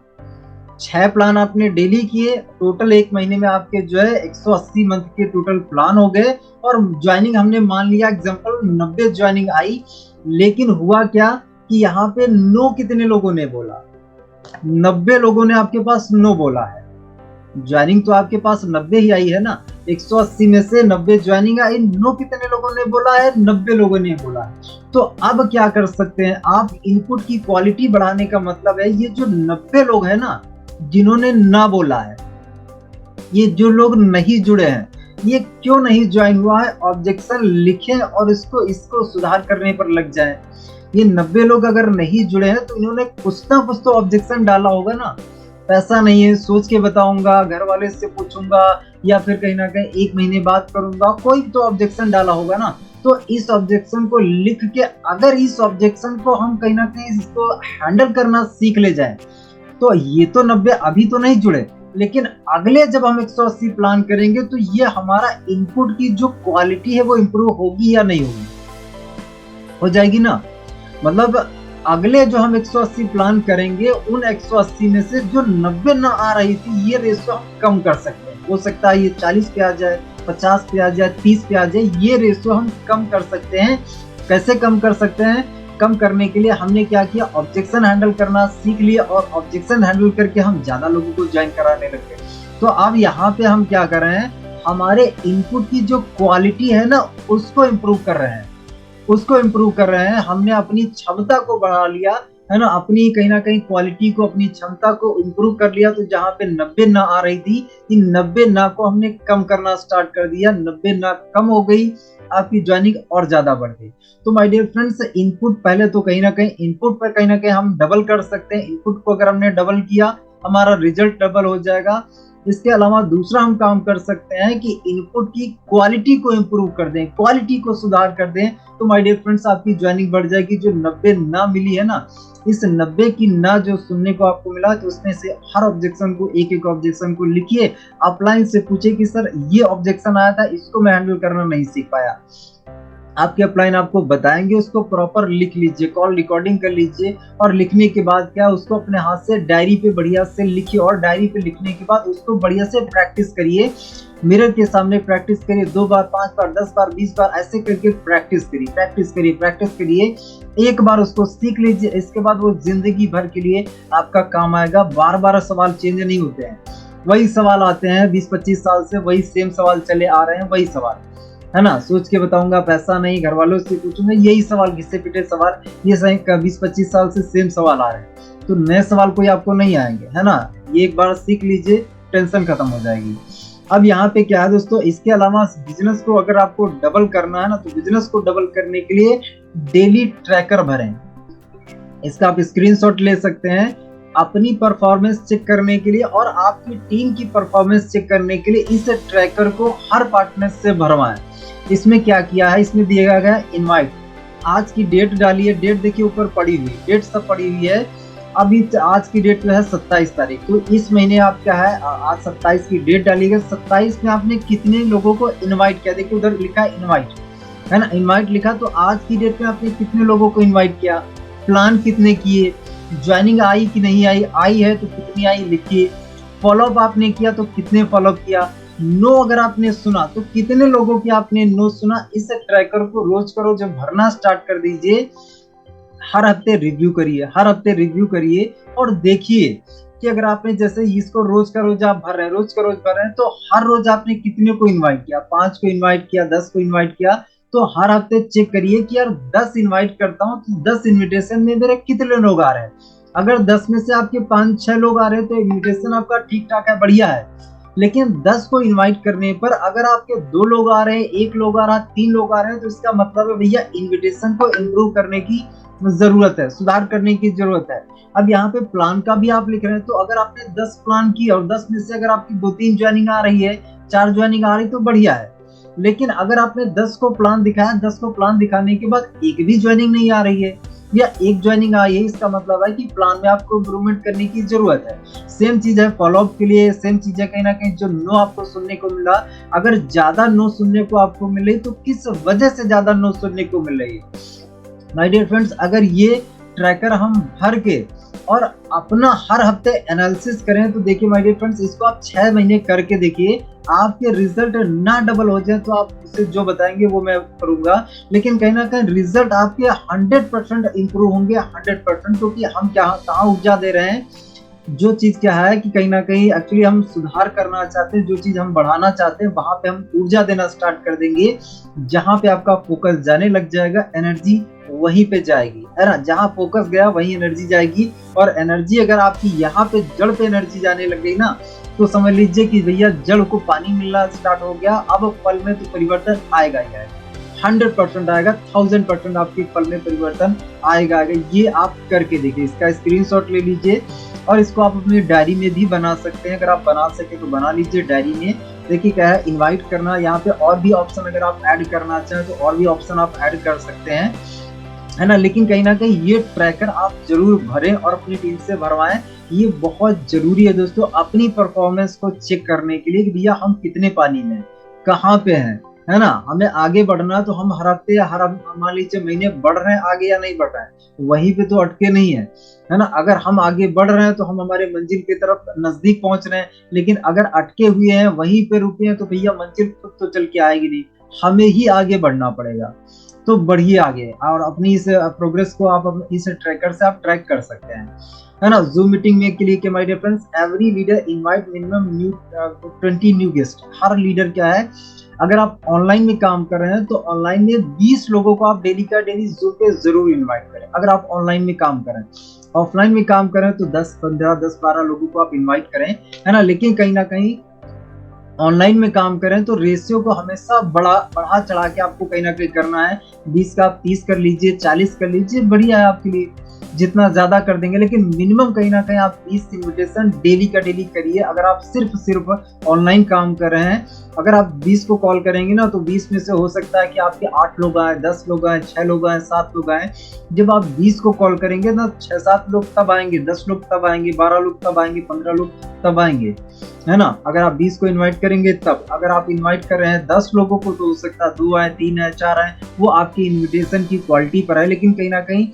6 प्लान आपने डेली किए, टोटल एक महीने में आपके जो है 180 मंथ के टोटल प्लान हो गए। और ज्वाइनिंग हमने मान लिया एग्जांपल 90 ज्वाइनिंग आई। लेकिन हुआ क्या कि यहाँ पे नो कितने लोगों ने बोला? 90 लोगों ने आपके पास नो बोला है। ज्वाइनिंग तो आपके पास 90 ही आई है ना, 180 में से 90 ज्वाइनिंग आई, नो कितने लोगों ने बोला है? 90 लोगों ने बोला है। तो अब क्या कर सकते हैं आप? इनपुट की क्वालिटी बढ़ाने का मतलब है ये जो 90 लोग हैं ना जिन्होंने ना बोला है, ये जो लोग नहीं जुड़े हैं, ये क्यों नहीं ज्वाइन हुआ है, ऑब्जेक्शन लिखें और इसको सुधार करने पर लग जाए। ये 90 लोग अगर नहीं जुड़े हैं तो इन्होंने कुछ ना कुछ तो ऑब्जेक्शन डाला होगा ना। पैसा नहीं है, सोच के बताऊंगा, घर वाले से पूछूंगा, या फिर कहीं ना कहीं 1 महीने बाद करूंगा, कोई तो ऑब्जेक्शन डाला होगा ना। तो इस ऑब्जेक्शन को लिख के अगर इस ऑब्जेक्शन को हम कहीं ना कहीं इसको हैंडल करना सीख ले जाए तो ये तो 90 अभी तो नहीं जुड़े, लेकिन अगले जब हम 180 प्लान करेंगे तो ये हमारा इनपुट की जो क्वालिटी है वो इम्प्रूव होगी या नहीं होगी? हो जाएगी ना। मतलब अगले जो हम 180 प्लान करेंगे उन 180 में से जो 90 ना आ रही थी ये रेशो हम कम कर सकते हैं। हो सकता है ये 40 पे आ जाए, 50 पे आ जाए, 30 पे आ जाए, ये रेशो हम कम कर सकते हैं। कैसे कम कर सकते हैं? कम करने के लिए हमने क्या किया? ऑब्जेक्शन हैंडल करना सीख लिया और ऑब्जेक्शन हैंडल करके हम ज्यादा लोगों को ज्वाइन कराने लग गए। तो अब यहाँ पे हम क्या कर रहे हैं? हमारे इनपुट की जो क्वालिटी है ना उसको इम्प्रूव कर रहे हैं, उसको इम्प्रूव कर रहे हैं। हमने अपनी क्षमता को बढ़ा लिया, है ना, अपनी कहीं ना कहीं क्वालिटी को, अपनी क्षमता को इम्प्रूव कर लिया। तो जहाँ पे 90 ना आ रही थी, इन 90 ना को हमने कम करना स्टार्ट कर दिया। 90 ना कम हो गई, आपकी ज्वाइनिंग और ज्यादा बढ़ गई। तो माय डियर फ्रेंड्स, इनपुट पहले तो कहीं ना कहीं इनपुट पर कहीं ना कहीं हम डबल कर सकते हैं। इनपुट को अगर हमने डबल किया हमारा रिजल्ट डबल हो जाएगा। इसके अलावा दूसरा हम काम कर सकते हैं कि इनपुट की क्वालिटी को इम्प्रूव कर दें, क्वालिटी को सुधार कर दें। तो माय डियर फ्रेंड्स, आपकी ज्वाइनिंग बढ़ जाएगी। जो 90 ना मिली है ना, इस 90 की ना जो सुनने को आपको मिला तो उसमें से हर ऑब्जेक्शन को, एक एक ऑब्जेक्शन को लिखिए, अपलाइन से पूछे कि सर ये ऑब्जेक्शन आया था, इसको मैं हैंडल करना नहीं सीख पाया। आपके अपलाइन आपको बताएंगे, उसको प्रॉपर लिख लीजिए, कॉल रिकॉर्डिंग कर लीजिए। और लिखने के बाद क्या, उसको अपने हाथ से डायरी पे बढ़िया से लिखिए। और डायरी पे लिखने के बाद उसको बढ़िया से प्रैक्टिस करिए, मिरर के सामने प्रैक्टिस करिए। 2 बार, 5 बार, 10 बार, 20 बार ऐसे करके प्रैक्टिस करिए, प्रैक्टिस करिए, प्रैक्टिस करिए। एक बार उसको सीख लीजिए, इसके बाद वो जिंदगी भर के लिए आपका काम आएगा। बार बार सवाल चेंज नहीं होते हैं, वही सवाल आते हैं 20-25 साल से, वही सेम सवाल चले आ रहे हैं, वही सवाल। है ना, सोच के बताऊंगा, पैसा नहीं, घर वालों से पूछूंगा, यही सवाल, घिसे पिटे सवाल, ये सही 20-25 साल से सेम सवाल आ रहे हैं। तो नए सवाल कोई आपको नहीं आएंगे, है ना, ये एक बार सीख लीजिए, टेंशन खत्म हो जाएगी। अब यहाँ पे क्या है दोस्तों, इसके अलावा बिजनेस को अगर आपको डबल करना है ना, तो बिजनेस को डबल करने के लिए डेली ट्रैकर भरें। इसका आप स्क्रीनशॉट ले सकते हैं अपनी परफॉर्मेंस चेक करने के लिए और आपकी टीम की परफॉर्मेंस चेक करने के लिए इस ट्रैकर को हर पार्टनर से भरवाएं। इसमें क्या किया है, इसमें दिया गया इनवाइट, आज की डेट डाली है, डेट देखिए ऊपर पड़ी हुई, डेट सब पड़ी हुई है। अभी आज की डेट जो है 27 तारीख, तो इस महीने आप क्या है, आज 27 की डेट डाली गई, 27 में आपने कितने लोगों को इनवाइट किया, देखिए उधर लिखा है इनवाइट, है ना, इनवाइट लिखा, तो आज की डेट में आपने कितने लोगों को इनवाइट किया, प्लान कितने किए, ज्वाइनिंग आई कि नहीं आई, आई है तो कितनी आई लिखिए, फॉलोअप आपने किया तो कितने फॉलोअप किया, नो अगर आपने सुना तो कितने लोगों की आपने नो सुना। इस ट्रैकर को रोज का रोज भरना स्टार्ट कर दीजिए, हर हफ्ते रिव्यू करिए, हर हफ्ते रिव्यू करिए और देखिए कि अगर आपने जैसे इसको रोज का रोज आप भर रहे हैं, रोज का रोज भर रहे हैं, तो हर रोज आपने कितने को इनवाइट किया, 5 को इनवाइट किया, 10 को इनवाइट किया, तो हर हफ्ते चेक करिए कि यार 10 इनवाइट करता हूँ तो 10 इनविटेशन में मेरे कितने लोग आ रहे हैं। अगर 10 में से आपके 5-6 लोग आ रहे हैं तो इनविटेशन आपका ठीक ठाक है, बढ़िया है। लेकिन 10 को इनवाइट करने पर अगर आपके 2 लोग आ रहे हैं, 1 लोग आ रहा है, 3 लोग आ रहे हैं, तो इसका मतलब है भैया इनविटेशन को इम्प्रूव करने की जरूरत है, सुधार करने की जरूरत है। अब यहाँ पे प्लान का भी आप लिख रहे हैं, तो अगर आपने 10 प्लान की और 10 में से अगर आपकी 2-3 ज्वाइनिंग आ रही है, 4 ज्वाइनिंग आ रही तो बढ़िया है। लेकिन अगर आपने 10 को प्लान दिखाया, 10 को प्लान दिखाने के बाद एक भी ज्वाइनिंग नहीं आ रही है या एक ज्वाइनिंग आई है, इसका मतलब है कि प्लान में आपको इम्प्रूवमेंट करने की जरूरत है। सेम चीज है फॉलोअप के लिए, सेम चीज है कहीं ना कहीं जो नो आपको सुनने को मिला, अगर ज्यादा नो सुनने को आपको मिले तो किस वजह से ज्यादा नो सुनने को मिल रही है। माय डियर फ्रेंड्स, अगर ये ट्रैकर हम भर के और अपना हर हफ्ते एनालिसिस करें तो देखिए माय डियर फ्रेंड्स, इसको आप 6 महीने करके देखिए, आपके रिजल्ट ना डबल हो जाए तो आप इसे जो बताएंगे वो मैं करूंगा, लेकिन कहीं ना कहीं रिजल्ट आपके 100% इंप्रूव होंगे, 100%, क्योंकि हम क्या कहाँ ऊर्जा दे रहे हैं, जो चीज क्या है कि कहीं ना कहीं एक्चुअली हम सुधार करना चाहते हैं, जो चीज हम बढ़ाना चाहते हैं वहां पे हम ऊर्जा देना स्टार्ट कर देंगे। जहां पे आपका फोकस जाने लग जाएगा, एनर्जी वहीं पे जाएगी, है ना, जहां फोकस गया वहीं एनर्जी जाएगी। और एनर्जी अगर आपकी यहाँ पे जड़ पे एनर्जी जाने लग गई ना, तो समझ लीजिए कि भैया जड़ को पानी मिलना स्टार्ट हो गया, अब फल में तो परिवर्तन आएगा ही आएगा, 100% आएगा, 1000% आपके फल में परिवर्तन आएगा। ये आप करके देखिए, इसका स्क्रीनशॉट ले लीजिए और इसको आप अपनी डायरी में भी बना सकते हैं, अगर आप बना सके तो बना लीजिए डायरी में। देखिए क्या है, इनवाइट करना, यहाँ पे और भी ऑप्शन अगर आप ऐड करना चाहें तो और भी ऑप्शन आप ऐड कर सकते हैं, है ना। लेकिन कहीं ना कहीं ये ट्रैकर आप जरूर भरें और अपनी टीम से भरवाएं, ये बहुत जरूरी है दोस्तों अपनी परफॉर्मेंस को चेक करने के लिए कि भैया हम कितने पानी में, कहाँ पे हैं, है ना। हमें आगे बढ़ना, तो हम हर हफ्ते या हर मान लीजिए महीने बढ़ रहे हैं आगे या नहीं बढ़ रहे हैं, वहीं पे तो अटके नहीं है ना। अगर हम आगे बढ़ रहे हैं तो हम हमारे मंजिल की तरफ नजदीक पहुंच रहे हैं, लेकिन अगर अटके हुए हैं, वहीं पे रुके हैं, तो भैया मंजिल खुद तो चल के आएगी नहीं, हमें ही आगे बढ़ना पड़ेगा। तो बढ़िए आगे, और अपनी इस प्रोग्रेस को आप इस ट्रैकर से आप ट्रैक कर सकते हैं, है ना। जूम मीटिंग में के लिए के my dear friends, every leader invite minimum 20 new guest. हर लीडर क्या है, अगर आप ऑनलाइन में काम कर रहे हैं तो ऑनलाइन में 20 लोगों को आप डेली का डेली जूम पे जरूर इनवाइट करें, अगर आप ऑनलाइन में काम करें। ऑफलाइन में काम करें तो 10-15, 10-12 लोगों को आप इनवाइट करें, है ना। लेकिन कहीं ना कहीं ऑनलाइन में काम करें तो रेशियो को हमेशा बढ़ा चढ़ा के आपको कहीं ना कहीं करना है। 20 का आप 30 कर लीजिए, 40 कर लीजिए, बढ़िया है आपके लिए, जितना ज्यादा कर देंगे। लेकिन मिनिमम कहीं ना कहीं आप 20 इन्विटेशन डेली का डेली करिए। अगर आप सिर्फ ऑनलाइन काम कर रहे हैं, अगर आप 20 को कॉल करेंगे ना, तो 20 में से हो सकता है कि आपके 8 लोग आए, 10 लोग आए, 6 लोग आए, 7 लोग आए। जब आप 20 को कॉल करेंगे ना, 6-7 लोग तब आएंगे, 10 लोग तब आएंगे, 12 लोग तब आएंगे, 15 लोग तब आएंगे, है ना। अगर आप 20 को इनवाइट करेंगे तब, अगर आप इनवाइट कर रहे हैं 10 लोगों को, तो हो सकता है 2 आए, 3 आए, 4 आए, वो आपकी इन्विटेशन की क्वालिटी पर है। लेकिन कहीं ना कहीं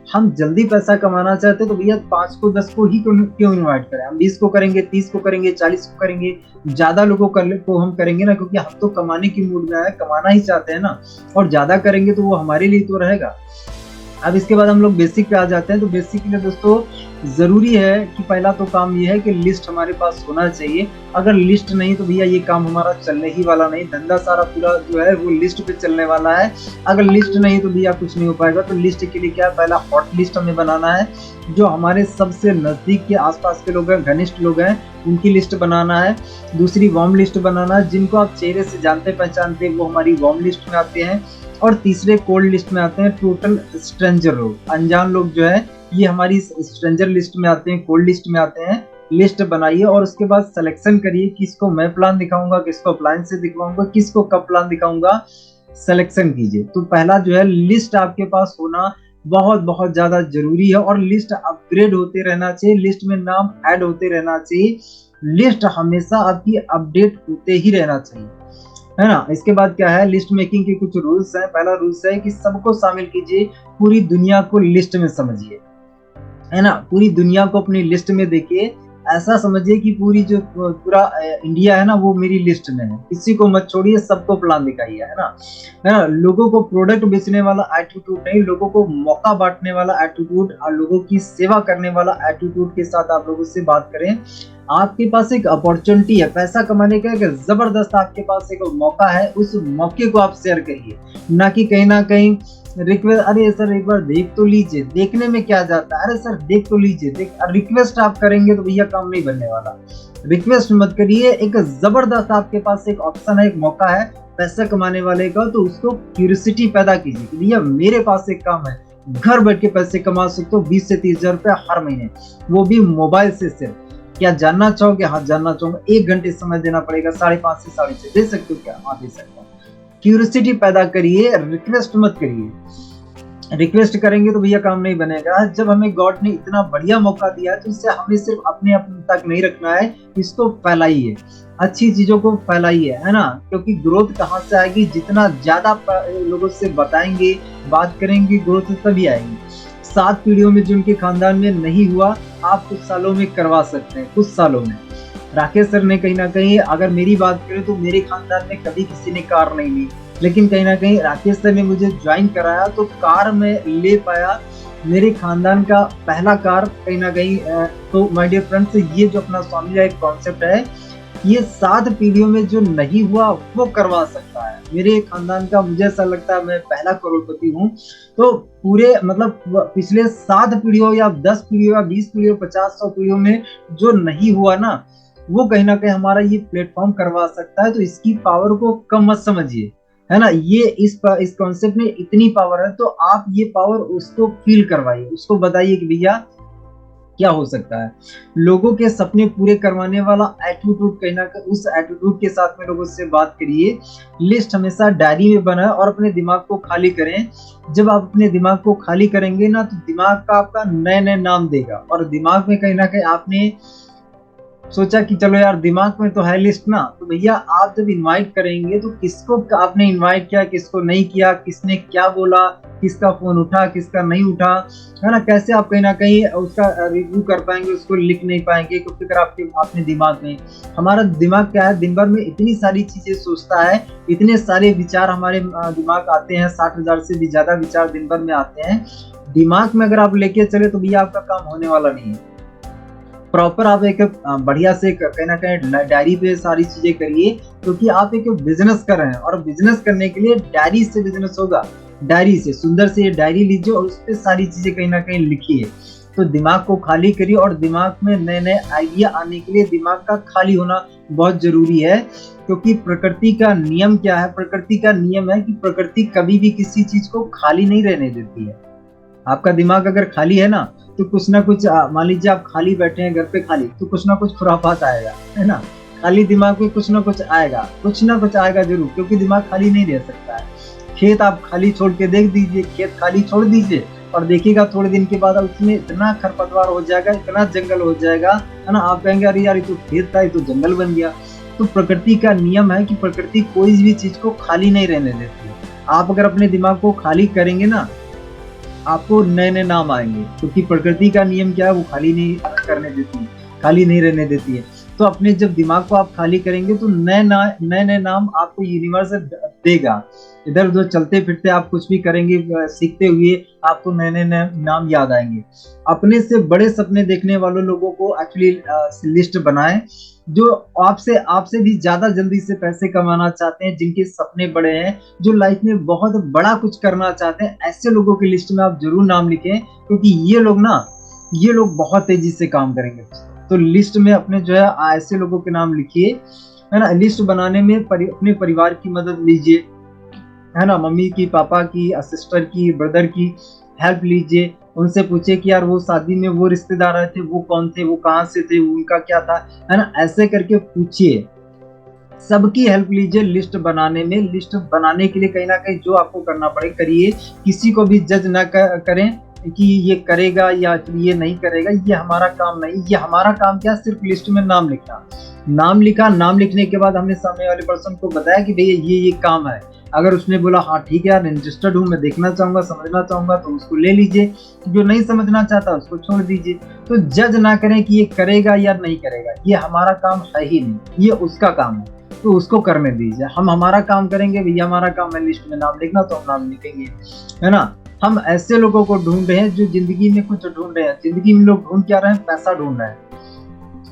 हम जल्दी पैसा कमाना चाहते हैं तो भैया 5 को 10 को ही क्यों इनवाइट करें, हम 20 को करेंगे, 30 को करेंगे, 40 को करेंगे, ज्यादा लोगों को हम करेंगे ना, क्योंकि हम तो कमाने की मूड में है, कमाना ही चाहते हैं ना, और ज्यादा करेंगे तो वो हमारे लिए तो रहेगा, अब इसके बाद हम लोग बेसिक पे आ जाते हैं। तो बेसिक के लिए दोस्तों ज़रूरी है कि पहला तो काम ये है कि लिस्ट हमारे पास होना चाहिए। अगर लिस्ट नहीं तो भैया ये काम हमारा चलने ही वाला नहीं, धंधा सारा पूरा जो है वो लिस्ट पे चलने वाला है। अगर लिस्ट नहीं तो भैया कुछ नहीं हो पाएगा। तो लिस्ट के लिए क्या है, पहला हॉट लिस्ट हमें बनाना है, जो हमारे सबसे नज़दीक के आसपास के लोग हैं, घनिष्ठ लोग हैं, उनकी लिस्ट बनाना है। दूसरी वार्म लिस्ट बनाना है, जिनको आप चेहरे से जानते पहचानते वो हमारी वार्म लिस्ट में आते हैं। और तीसरे कोल्ड लिस्ट में आते हैं टोटल स्ट्रेंजर लोग, अनजान लोग जो है ये हमारी स्ट्रेंजर लिस्ट में आते हैं, कोल्ड लिस्ट में आते हैं। लिस्ट बनाइए और उसके बाद सिलेक्शन करिए, किसको मैं प्लान दिखाऊंगा, किसको अप्लायंस से दिखाऊंगा, किसको कब प्लान दिखाऊंगा, सिलेक्शन कीजिए। तो पहला जो है लिस्ट आपके पास होना बहुत बहुत ज्यादा जरूरी है। और लिस्ट अपग्रेड होते रहना चाहिए, लिस्ट में नाम ऐड होते रहना चाहिए, लिस्ट हमेशा आपकी अपडेट होते ही रहना चाहिए, है ना। इसके बाद क्या है, लिस्ट मेकिंग के कुछ रूल्स हैं। पहला रूल्स है कि सबको शामिल कीजिए, पूरी दुनिया को लिस्ट में समझिए, है ना। पूरी दुनिया को अपनी लिस्ट में देखिए, ऐसा समझिए कि पूरी जो पूरा इंडिया है ना वो मेरी लिस्ट में है। किसी को मत छोड़िए, सबको प्लान दिखाइए, है ना। लोगों को प्रोडक्ट बेचने वाला एटीट्यूड नहीं, लोगों को मौका बांटने वाला एटीट्यूड और लोगों की सेवा करने वाला एटीट्यूड के साथ आप लोगों से बात करें। आपके पास एक अपॉर्चुनिटी है पैसा कमाने का, एक जबरदस्त आपके पास एक मौका है, उस मौके को आप शेयर करिए, ना कि कहीं ना कहीं रिक्वेस्ट, अरे सर एक बार देख तो लीजिए, देखने में क्या जाता है, अरे सर देख तो लीजिए। रिक्वेस्ट आप करेंगे तो भैया काम नहीं बनने वाला। रिक्वेस्ट मत करिए, एक जबरदस्त आपके पास एक ऑप्शन है, एक मौका है पैसा कमाने वाले का, तो उसको क्यूरियोसिटी पैदा कीजिए कि भैया मेरे पास एक काम है, घर बैठ के पैसे कमा सकते हो 20 से 30 हजार रुपया हर महीने, वो भी मोबाइल से सिर्फ। क्या जानना चाहोगे? हाँ जानना चाहूंगा। 1 घंटे समय देना पड़ेगा, 5:30 से 6:30 दे सकते हो क्या? हाँ दे सकता हूँ। क्यूरियोसिटी पैदा करिए, रिक्वेस्ट मत करिए। रिक्वेस्ट करेंगे तो भैया काम नहीं बनेगा। जब हमें गॉड ने इतना बढ़िया मौका दिया तो इसे हमें सिर्फ अपने तक नहीं रखना है, इसको फैलाइए, अच्छी चीजों को फैलाइए, है ना। क्योंकि ग्रोथ कहाँ से आएगी, जितना ज्यादा लोगों से बताएंगे, बात करेंगे, ग्रोथ तभी आएगी। 7 पीढ़ियों में जो उनके खानदान में नहीं हुआ, आप कुछ सालों में करवा सकते हैं, कुछ सालों में। राकेश सर ने कहीं ना कहीं, अगर मेरी बात करें तो मेरे खानदान में कभी किसी ने कार नहीं ली, लेकिन कहीं ना कहीं राकेश सर ने मुझे ज्वाइन कराया तो कार में ले पाया। मेरे खानदान का पहला कार कहीं ना कहीं। तो माय डियर फ्रेंड्स, ये जो अपना स्वामी का एक कॉन्सेप्ट है, ये 7 पीढ़ियों में जो नहीं हुआ वो करवा सकता है। मेरे खानदान का, मुझे ऐसा लगता है मैं पहला करोड़पति हूँ। तो पूरे मतलब पिछले 7 पीढ़ियों या 10 पीढ़ियों या 20 पीढ़ियों, 50-100 पीढ़ियों में जो नहीं हुआ ना, वो कहीं ना कहीं हमारा ये प्लेटफॉर्म करवा सकता है। तो इसकी पावर को कम मत समझिए, है ना। ये इस कॉन्सेप्ट में इतनी पावर है, तो आप ये पावर उसको फील करवाइए, उसको बताइए कि भैया क्या हो सकता है। लोगों के सपने पूरे करवाने वाला एटीट्यूड, कहीं ना कहीं उस एटीट्यूड के साथ में लोगों से बात करिए। लिस्ट हमेशा डायरी में बनाएं और अपने दिमाग को खाली करें। जब आप अपने दिमाग को खाली करेंगे ना, तो दिमाग का आपका नए नए नाम देगा। और दिमाग में कहीं ना कहीं आपने सोचा कि चलो यार दिमाग में तो है लिस्ट ना, तो भैया आप जब इनवाइट करेंगे तो किसको आपने इनवाइट किया, किसको नहीं किया, किसने क्या बोला, किसका फोन उठा, किसका नहीं उठा, है ना। कैसे आप कहीं ना कहीं उसका रिव्यू कर पाएंगे, उसको लिख नहीं पाएंगे, क्योंकि अगर आपके अपने दिमाग में, हमारा दिमाग क्या है, दिन भर में इतनी सारी चीजें सोचता है, इतने सारे विचार हमारे दिमाग आते हैं, 60,000 से भी ज्यादा विचार दिन भर में आते हैं। दिमाग में अगर आप लेके चले तो भैया आपका काम होने वाला नहीं है। प्रॉपर आप एक बढ़िया से कहीं ना कहीं डायरी पे सारी चीजें करिए, क्योंकि आप एक बिजनेस कर रहे हैं और बिजनेस करने के लिए डायरी से बिजनेस होगा। डायरी से सुंदर से ये डायरी लीजिए और उस पर सारी चीजें कहीं ना कहीं लिखिए। तो दिमाग को खाली करिए, और दिमाग में नए नए आइडिया आने के लिए दिमाग का खाली होना बहुत जरूरी है। क्योंकि प्रकृति का नियम क्या है, प्रकृति का नियम है कि प्रकृति कभी भी किसी चीज को खाली नहीं रहने देती है। आपका दिमाग अगर खाली है ना, तो कुछ ना कुछ, मान लीजिए आप खाली बैठे हैं घर पे खाली, तो कुछ ना कुछ खुराफात आएगा, है ना। खाली दिमाग में कुछ ना कुछ आएगा, कुछ ना कुछ आएगा जरूर, क्योंकि दिमाग खाली नहीं रह सकता है। खेत आप खाली छोड़ के देख दीजिए, खेत खाली छोड़ दीजिए और देखिएगा थोड़े दिन के बाद उसमें इतना खरपतवार हो जाएगा, इतना जंगल हो जाएगा, है ना। आप कहेंगे अरे यार ये तो खेत था, ये तो जंगल बन गया। तो प्रकृति का नियम है कि प्रकृति कोई भी चीज को खाली नहीं रहने देती है। आप अगर अपने दिमाग को खाली करेंगे ना, आपको नए नए नाम आएंगे, क्योंकि प्रकृति का नियम क्या है, वो खाली नहीं करने देती है, खाली नहीं रहने देती है। तो अपने जब दिमाग को आप खाली करेंगे तो नए नए नाम आपको यूनिवर्स देगा। इधर उधर चलते फिरते आप कुछ भी करेंगे, सीखते हुए आपको नए नए नाम याद आएंगे। अपने से बड़े सपने देखने वालों लोगों को एक्चुअली लिस्ट बनाएं, जो आपसे आपसे भी ज्यादा जल्दी से पैसे कमाना चाहते हैं, जिनके सपने बड़े हैं, जो लाइफ में बहुत बड़ा कुछ करना चाहते हैं, ऐसे लोगों की लिस्ट में आप जरूर नाम लिखें, क्योंकि ये लोग बहुत तेजी से काम करेंगे। तो लिस्ट में अपने जो है ऐसे लोगों के नाम लिखिए, है ना। लिस्ट बनाने में अपने परिवार की मदद लीजिए, है ना, मम्मी की, पापा की, सिस्टर की, ब्रदर की हेल्प लीजिए। उनसे पूछे कि यार वो शादी में वो रिश्तेदार आए थे, वो कौन थे, वो कहाँ से थे, उनका क्या था, है ना। ऐसे करके पूछिए, सबकी हेल्प लीजिए लिस्ट बनाने में। लिस्ट बनाने के लिए कहीं ना कहीं जो आपको करना पड़े करिए, किसी को भी जज ना करें कि ये करेगा या ये नहीं करेगा, ये हमारा काम नहीं। ये हमारा काम क्या, सिर्फ लिस्ट में नाम लिखना। नाम लिखा, नाम लिखने के बाद हमने सामने वाले पर्सन को बताया कि भैया ये काम है। अगर उसने बोला हाँ ठीक है यार, इंटरेस्टेड हूँ, मैं देखना चाहूंगा, समझना चाहूंगा, तो उसको ले लीजिए। जो नहीं समझना चाहता उसको छोड़ दीजिए। तो जज ना करें कि ये करेगा या नहीं करेगा, ये हमारा काम है ही नहीं, ये उसका काम है, तो उसको करने दीजिए। हम हमारा काम करेंगे, भैया हमारा काम है लिस्ट में नाम लिखना, तो हम नाम लिखेंगे, है ना। हम ऐसे लोगों को ढूंढ रहे हैं जो जिंदगी में कुछ ढूंढ रहे हैं। जिंदगी में लोग ढूंढ क्या रहे हैं, पैसा ढूंढ रहे हैं।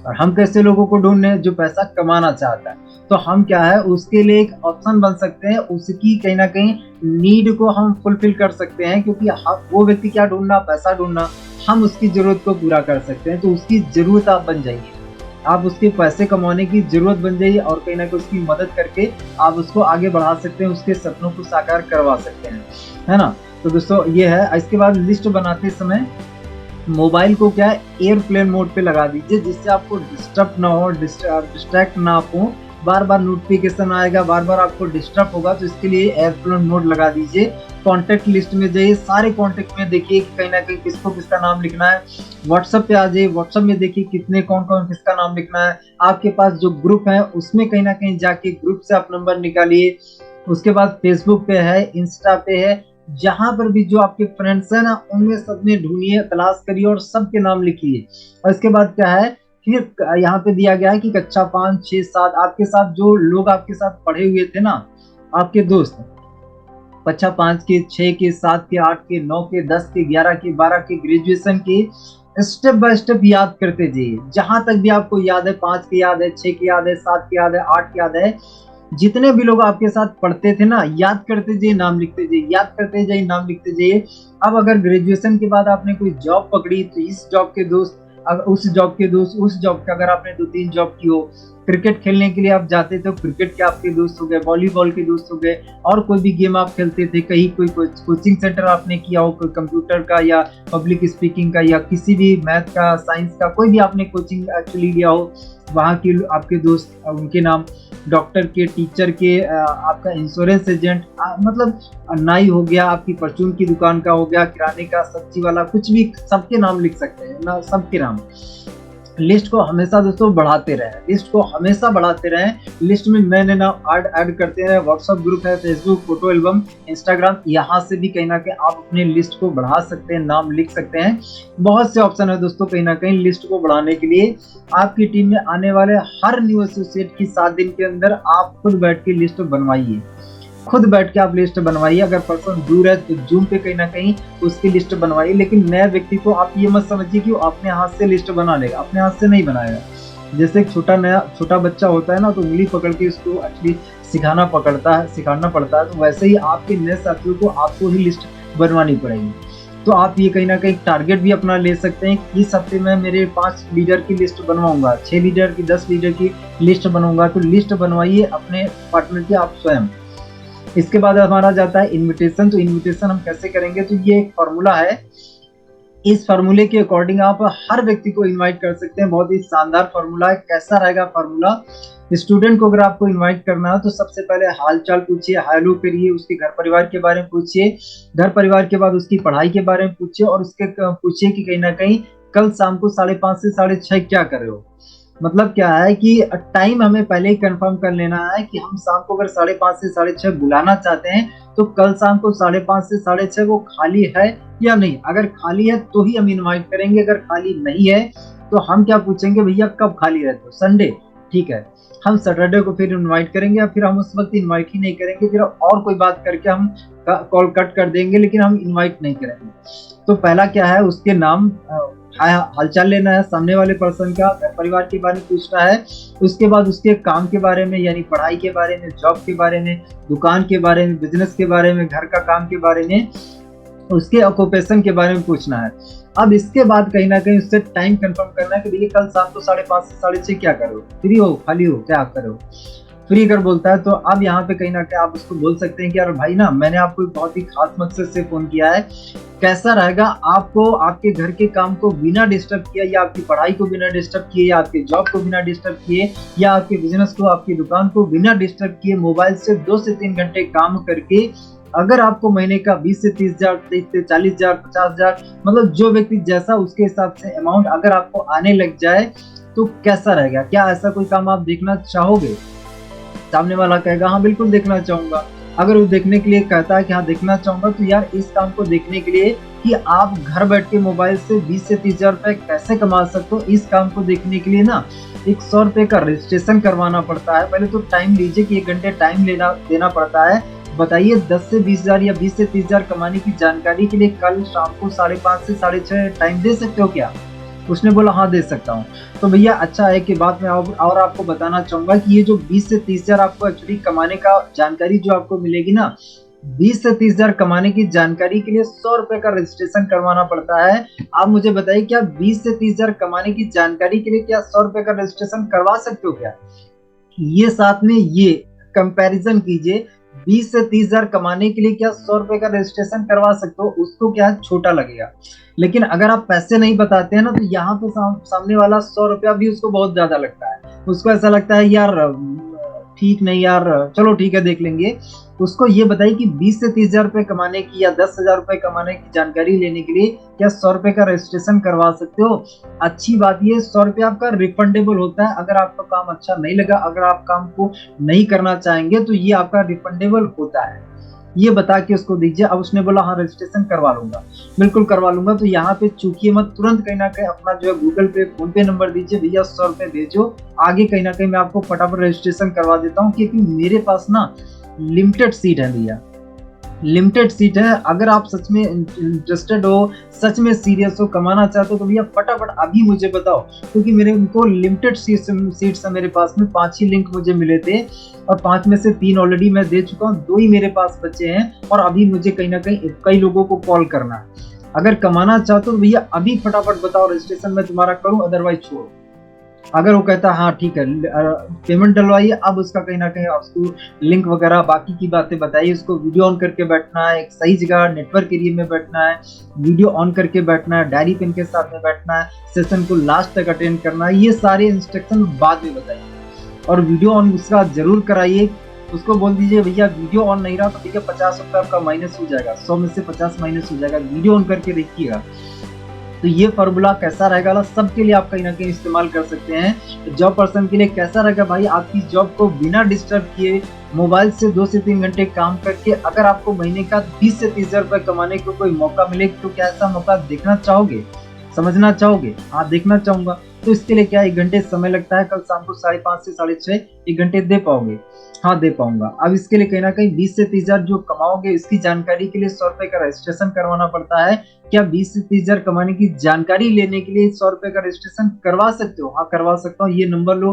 और हम कैसे लोगों को ढूंढ रहे हैं, जो पैसा कमाना चाहता है। तो हम क्या है, उसके लिए एक ऑप्शन बन सकते हैं, उसकी कहीं ना कहीं नीड को हम फुलफिल कर सकते हैं। क्योंकि वो व्यक्ति क्या ढूंढना, पैसा ढूंढना, हम उसकी जरूरत को पूरा कर सकते हैं। तो उसकी जरूरत आप बन जाइए, आप उसके पैसे कमाने की जरूरत बन जाइए, और कहीं ना कहीं उसकी मदद करके आप उसको आगे बढ़ा सकते हैं, उसके सपनों को साकार करवा सकते हैं, है ना। तो दोस्तों ये है। इसके बाद लिस्ट बनाते समय मोबाइल को क्या है, एयरप्लेन मोड पे लगा दीजिए, जिससे आपको डिस्टर्ब ना हो, डिस्ट्रैक्ट ना हो। बार बार नोटिफिकेशन आएगा, बार बार आपको डिस्टर्ब होगा, तो इसके लिए एयरप्लेन मोड लगा दीजिए। कॉन्टेक्ट लिस्ट में जाइए, सारे कॉन्टेक्ट में देखिए कि कहीं ना कहीं किसको किसका नाम लिखना है। व्हाट्सएप पे आ जाइए, व्हाट्सएप में देखिए कितने कौन कौन किसका नाम लिखना है। आपके पास जो ग्रुप है उसमें कहीं ना कहीं जाके ग्रुप से आप नंबर निकालिए। उसके बाद फेसबुक पे है, इंस्टा पे है, जहां पर भी जो आपके फ्रेंड्स है ना, उनमें सब में ढूंढिए, तलाश करिए और सबके नाम लिखिए। और इसके बाद क्या है, फिर यहाँ पे दिया गया है कि कक्षा 5, 6, 7 आपके साथ जो लोग आपके साथ पढ़े हुए थे ना, आपके दोस्त, कक्षा 5 के, 6 के, 7 के, 8 के, 9 के, 10 के, 11 के, 12 के, ग्रेजुएशन के, स्टेप बाय स्टेप याद करते जाइए। जहां तक भी आपको याद है, 5 के याद है, 6 के याद है, 7 के याद है, 8 के याद है, जितने भी लोग आपके साथ पढ़ते थे ना, याद करते जाइए, नाम लिखते जाइए, याद करते जाइए, नाम लिखते जाइए। अब अगर ग्रेजुएशन के बाद आपने कोई जॉब पकड़ी, तो इस जॉब के दोस्त, उस जॉब के दोस्त, उस जॉब का, अगर आपने 2-3 जॉब की हो, क्रिकेट खेलने के लिए आप जाते थे, क्रिकेट के आपके दोस्त हो गए, वॉलीबॉल के दोस्त हो गए, और कोई भी गेम आप खेलते थे, कहीं कोई कोचिंग सेंटर आपने किया हो, कोई कंप्यूटर का या पब्लिक स्पीकिंग का या किसी भी मैथ का, साइंस का, कोई भी आपने कोचिंग एक्चुअली लिया हो, वहाँ के आपके दोस्त, उनके नाम, डॉक्टर के, टीचर के, आपका इंश्योरेंस एजेंट, मतलब नाई हो गया, आपकी परचून की दुकान का हो गया, किराने का, सब्जी वाला, कुछ भी, सबके नाम लिख सकते हैं ना, सबके नाम। लिस्ट को हमेशा दोस्तों बढ़ाते रहें, लिस्ट को हमेशा बढ़ाते रहें। लिस्ट में नए नए नाम ऐड करते रहें। व्हाट्सएप ग्रुप है, फेसबुक, फोटो एल्बम, इंस्टाग्राम, यहाँ से भी कहीं ना कहीं आप अपने लिस्ट को बढ़ा सकते हैं, नाम लिख सकते हैं। बहुत से ऑप्शन है दोस्तों कहीं ना कहीं लिस्ट को बढ़ाने के लिए। आपकी टीम में आने वाले हर न्यू एसोसिएट की 7 दिन के अंदर आप खुद बैठ के लिस्ट बनवाइए, खुद बैठ के आप लिस्ट बनवाइए। अगर पर्सन दूर है तो जूम पे कहीं ना कहीं उसकी लिस्ट बनवाइए। लेकिन नए व्यक्ति को आप ये मत समझिए कि वो अपने हाथ से लिस्ट बना लेगा, अपने हाथ से नहीं बनाएगा। जैसे एक छोटा बच्चा होता है ना, तो उंगली पकड़ के उसको एक्चुअली सिखाना पड़ता है, तो वैसे ही आपके नए साथियों को आपको ही लिस्ट बनवानी पड़ेगी। तो आप ये कहीं ना कहीं टारगेट भी अपना ले सकते हैं। इस हफ्ते में मेरे 5 लीडर की लिस्ट बनवाऊंगा, 6 लीडर की, 10 लीडर की लिस्ट बनवाऊंगा। तो लिस्ट बनवाइए अपने पार्टनर की आप स्वयं। इसके बाद हमारा जाता है इनविटेशन। तो इनविटेशन हम कैसे करेंगे, तो ये एक फॉर्मूला है। इस फॉर्मूले के अकॉर्डिंग आप हर व्यक्ति को इनवाइट कर सकते हैं। बहुत ही शानदार फॉर्मूला है। कैसा रहेगा फॉर्मूला, स्टूडेंट को अगर आपको इनवाइट करना है तो सबसे पहले हाल चाल पूछिए, हेलो करिए, उसके घर परिवार के बारे में पूछिए, घर परिवार के बाद उसकी पढ़ाई के बारे में पूछिए, और उसके पूछिए कि कहीं ना कहीं कल शाम को 5:30 से 6:30 क्या कर रहे हो। मतलब क्या है कि टाइम हमें पहले ही कंफर्म कर लेना है कि हम शाम को अगर 5:30 से 6:30 बुलाना चाहते हैं, तो कल शाम को 5:30 से 6:30 वो खाली है या नहीं। अगर खाली है तो ही हम इनवाइट करेंगे, अगर खाली नहीं है तो हम क्या पूछेंगे, भैया कब खाली रहते हो, संडे, ठीक है, हम सैटरडे को फिर इनवाइट करेंगे या फिर हम उस वक्त इनवाइट ही नहीं करेंगे, फिर और कोई बात करके हम कॉल कट कर देंगे, लेकिन हम इनवाइट नहीं करेंगे। तो पहला क्या है, उसके नाम, हालचाल लेना है सामने वाले पर्सन का, परिवार के बारे में पूछना है। उसके बाद उसके काम के बारे में, यानी पढ़ाई के बारे में, जॉब के बारे में, दुकान के बारे में, बिजनेस के बारे में, घर का काम के बारे में, उसके ऑक्यूपेशन के बारे में पूछना है। अब इसके बाद कहीं ना कहीं उससे टाइम कंफर्म करना है कि भैया कल शाम को 5:30 से 6:30 क्या करो, फ्री हो, खाली हो, क्या करो। फ्री अगर बोलता है तो अब यहाँ पे कहीं ना कहीं आप उसको बोल सकते हैं कि यार भाई ना, मैंने आपको बहुत ही खास मकसद से फोन किया है, कैसा रहेगा आपको आपके घर के काम को बिना डिस्टर्ब किए, या आपकी पढ़ाई को बिना डिस्टर्ब किए, या आपके जॉब को बिना डिस्टर्ब किए, या आपके बिजनेस को, आपकी दुकान को बिना डिस्टर्ब किए, मोबाइल से 2 से 3 घंटे काम करके अगर आपको महीने का 20 से 30,000, 30 से 40,000, 50,000, मतलब जो व्यक्ति जैसा उसके हिसाब से अमाउंट अगर आपको आने लग जाए तो कैसा रहेगा? क्या ऐसा कोई काम आप देखना चाहोगे? सामने वाला कहेगा हाँ बिल्कुल देखना चाहूंगा। अगर वो देखने के लिए कहता है कि हाँ देखना चाहूंगा, तो यार इस काम को देखने के लिए कि आप घर बैठ के मोबाइल से 20 से 30,000 रुपए कैसे कमा सकते हो, इस काम को देखने के लिए ना एक 100 रुपए का रजिस्ट्रेशन करवाना पड़ता है। पहले तो टाइम लीजिए कि 1 घंटे टाइम देना पड़ता है। बताइए 10 से 20,000 या 20 से 30,000 कमाने की जानकारी के लिए कल शाम को 5:30 से 6:30 टाइम दे सकते हो क्या? उसने बोला हाँ दे सकता हूँ। तो भैया अच्छा है कि बात मैं और आपको बताना चाहूंगा कि ये जो 20 से 30,000 आपको एक्चुअली कमाने का जानकारी जो आपको मिलेगी ना, 20 से 30,000 कमाने की जानकारी के लिए 100 रुपए का रजिस्ट्रेशन करवाना पड़ता है। आप मुझे बताइए क्या 20 से 30,000 कमाने की जानकारी के लिए क्या 100 रुपए का रजिस्ट्रेशन करवा सकते हो क्या? ये साथ में ये कंपैरिजन कीजिए, 20 से 30,000 कमाने के लिए क्या 100 रुपए का रजिस्ट्रेशन करवा सकते हो? उसको क्या छोटा लगेगा। लेकिन अगर आप पैसे नहीं बताते हैं ना, तो यहाँ पे सामने वाला 100 रुपया भी उसको बहुत ज्यादा लगता है। उसको ऐसा लगता है यार ठीक नहीं यार, चलो ठीक है देख लेंगे। उसको ये बताइए कि 20 से 30,000 रुपए कमाने की या 10,000 रुपए कमाने की जानकारी लेने के लिए क्या 100 रुपए का रजिस्ट्रेशन करवा सकते हो? अच्छी बात ये 100 रुपया आपका रिफंडेबल होता है। अगर आपका काम अच्छा नहीं लगा, अगर आप काम को नहीं करना चाहेंगे, तो ये आपका रिफंडेबल होता है। ये बता के उसको दीजिए। अब उसने बोला हाँ रजिस्ट्रेशन करवा लूंगा, बिल्कुल करवा लूंगा। तो यहाँ पे चूकिए मत, तुरंत कहीं ना कहीं अपना जो है गूगल पे, फोन पे नंबर दीजिए, भैया 100 रुपए भेजो। आगे कहीं ना कहीं मैं आपको फटाफट रजिस्ट्रेशन करवा देता हूँ, क्योंकि मेरे पास ना लिमिटेड सीट है भैया, लिमिटेड सीट है। अगर आप सच में इंटरेस्टेड हो, सच में सीरियस हो, कमाना चाहते हो, तो भैया फटाफट अभी मुझे बताओ, क्योंकि मेरे उनको लिमिटेड सीट्स है मेरे पास में। 5 ही लिंक मुझे मिले थे और 5 में से 3 ऑलरेडी मैं दे चुका हूँ, 2 ही मेरे पास बचे हैं और अभी मुझे कहीं ना कहीं कई लोगों को कॉल करना है। अगर कमाना चाहते हो तो भैया अभी फटाफट बताओ, रजिस्ट्रेशन मैं तुम्हारा करूँ, अदरवाइज छोड़ो। अगर वो कहता है हाँ ठीक है पेमेंट डलवाइए, अब उसका कहीं ना कहीं उसको लिंक वगैरह बाकी की बातें बताइए। उसको वीडियो ऑन करके बैठना है, एक सही जगह नेटवर्क एरिया में बैठना है, वीडियो ऑन करके बैठना है, डायरी पेन के साथ में बैठना है, सेशन को लास्ट तक अटेंड करना है। ये सारे इंस्ट्रक्शन बाद में बताइए और वीडियो ऑन उसका जरूर कराइए। उसको बोल दीजिए भैया वीडियो ऑन नहीं रहा तो भैया 50 रुपये आपका माइनस हो जाएगा, 100 में से 50 माइनस हो जाएगा, वीडियो ऑन करके देखिएगा। तो ये फॉर्मूला कैसा रहेगा, सबके लिए आप कहीं ना कहीं इस्तेमाल कर सकते हैं। जॉब पर्सन के लिए कैसा रहेगा भाई, आपकी जॉब को बिना डिस्टर्ब किए मोबाइल से 2 से 3 घंटे काम करके अगर आपको महीने का 20 से 30,000 रुपए कमाने को कोई मौका मिले, तो क्या ऐसा मौका देखना चाहोगे, समझना चाहोगे? हाँ देखना चाहूंगा। तो इसके लिए क्या 1 घंटे समय लगता है, कल शाम को 5:30 से 6:30 1 घंटे दे पाओगे? हाँ दे पाऊंगा। अब इसके लिए कहीं ना कहीं 20 से 30,000 जो कमाओगे, इसकी जानकारी के लिए 100 रुपए का रजिस्ट्रेशन करवाना पड़ता है। क्या 20 से 30,000 कमाने की जानकारी लेने के लिए 100 रुपए का रजिस्ट्रेशन करवा सकते हो? हाँ करवा सकता हूँ। ये नंबर लो,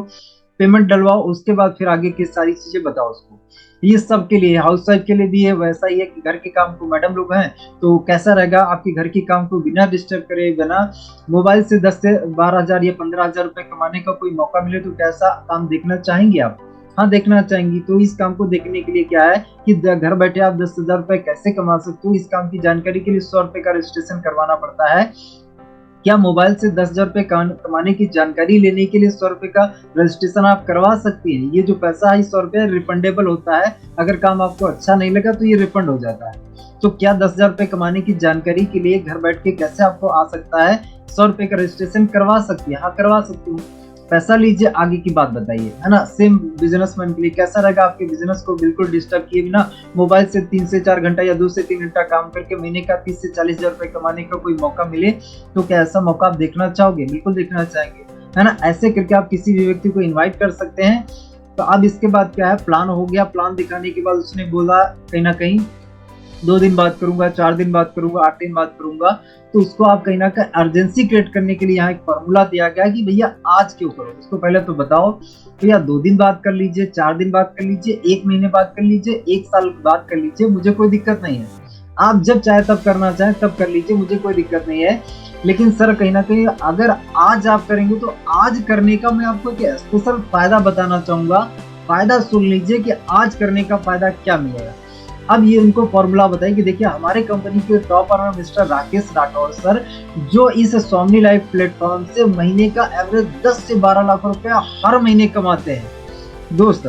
पेमेंट डलवाओ, उसके बाद फिर आगे की सारी चीजें बताओ उसको। ये सब के लिए, हाउस वाइफ के लिए भी है वैसा ही है कि घर के काम को मैडम लोग हैं, तो कैसा रहेगा आपके घर के काम को बिना डिस्टर्ब करे, बिना मोबाइल से 10 से 12,000 या 15,000 रुपए कमाने का कोई मौका मिले, तो कैसा काम देखना चाहेंगे आप? हाँ देखना चाहेंगी। तो इस काम को देखने के लिए क्या है कि घर बैठे आप 10,000 रुपए कैसे कमा सकते हो, इस काम की जानकारी के लिए 100 रुपए का रजिस्ट्रेशन करवाना पड़ता है। क्या मोबाइल से 10,000 रुपए कमाने की जानकारी लेने के लिए 100 रुपए का रजिस्ट्रेशन आप करवा सकती हैं? ये जो पैसा है 100 रुपए रिफंडेबल होता है। अगर काम आपको अच्छा नहीं लगा तो ये रिफंड हो जाता है। तो क्या 10,000 रुपए कमाने की जानकारी के लिए घर बैठ के कैसे आपको आ सकता है, 100 रुपए का रजिस्ट्रेशन करवा सकती है? हाँ करवा सकती हूँ। पैसा लीजिए, आगे की बात बताइए, है ना। सेम बिजनेसमैन के लिए कैसा रहेगा, आपके बिजनेस को बिल्कुल डिस्टर्ब किए बिना मोबाइल से 3 से 4 घंटा या 2 से 3 घंटा काम करके महीने का 30 से 40 हजार रुपए कमाने का कोई मौका मिले, तो क्या ऐसा मौका आप देखना चाहोगे? बिल्कुल देखना चाहेंगे, है ना। ऐसे करके आप किसी भी व्यक्ति को इन्वाइट कर सकते हैं। तो अब इसके बाद क्या है, प्लान हो गया। प्लान दिखाने के बाद उसने बोला कहीं ना कहीं 2 दिन बाद करूंगा, 4 दिन बाद करूंगा, 8 दिन बाद करूंगा, तो उसको आप कहीं ना कहीं अर्जेंसी क्रिएट करने के लिए यहाँ एक फॉर्मूला दिया गया कि भैया आज क्यों करो। उसको पहले तो बताओ, भैया 2 दिन बाद कर लीजिए, 4 दिन बाद कर लीजिए, 1 महीने बाद कर लीजिए, 1 साल बाद कर लीजिए, मुझे कोई दिक्कत नहीं है। आप जब चाहे तब करना चाहे तब कर लीजिए, मुझे कोई दिक्कत नहीं है। लेकिन सर कहीं ना कहीं अगर आज आप करेंगे तो आज करने का मैं आपको एक स्पेशल फायदा बताना चाहूंगा। फायदा सुन लीजिए कि आज करने का फायदा क्या मिलेगा। अब ये उनको फॉर्मूला बताइए कि देखिए हमारे कंपनी के top earner mister Rakesh Rathore sir, जो इस स्वामी लाइफ प्लेटफॉर्म से महीने का एवरेज 10 से 12 लाख रुपया हर महीने कमाते हैं। दोस्त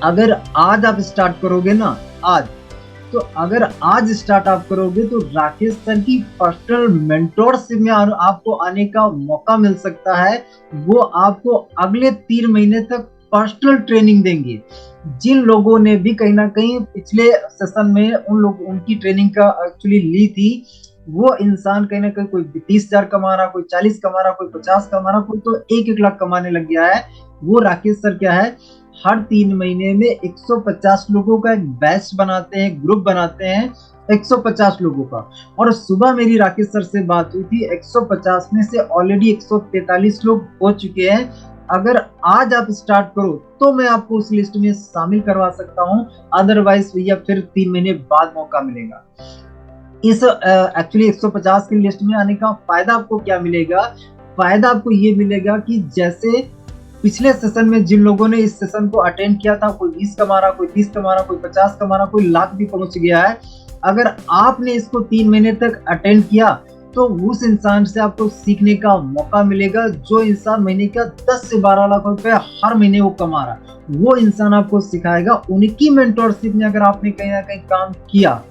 अगर आज आप स्टार्ट करोगे ना, आज तो अगर आज स्टार्ट आप करोगे तो राकेश सर की पर्सनल मेंटोरशिप में आपको आने का मौका मिल सकता है। वो आपको अगले 3 महीने तक पर्सनल ट्रेनिंग देंगे। जिन लोगों ने भी कहीं ना कहीं पिछले सेशन में उनकी ट्रेनिंग का एक्चुअली ली थी, वो इंसान कहीं ना कहीं कोई 30,000 कमा रहा, कोई 40 कमा रहा, कोई 50 कमा रहा, कोई तो 1-1 लाख कमाने लग गया है। वो राकेश सर क्या है, हर 3 महीने में 150 लोगों का एक बैच बनाते हैं, ग्रुप बनाते हैं 150 लोगों का। और सुबह मेरी राकेश सर से बात हुई थी, 150 में से ऑलरेडी 143 लोग हो चुके हैं। अगर आज आप स्टार्ट करो तो मैं आपको उस लिस्ट में शामिल करवा सकता हूं, अदरवाइज भैया फिर 3 महीने बाद मौका मिलेगा। इस एक्चुअली 150 की लिस्ट में आने का फायदा आपको क्या मिलेगा? फायदा आपको ये मिलेगा कि जैसे पिछले सेशन में जिन लोगों ने इस सेशन को अटेंड किया था, कोई 20 कमा रहा, कोई 30 कमा रहा, कोई 50 कमा रहा, कोई लाख भी पहुंच गया है। अगर आपने इसको 3 महीने तक अटेंड किया तो उस इंसान से आपको सीखने का मौका मिलेगा। जो इंसान महीने का 10 से 12 लाख रुपए हर महीने वो कमा रहा, वो इंसान आपको सिखाएगा। उनकी मेंटोरशिप में अगर आपने कहीं ना कहीं काम किया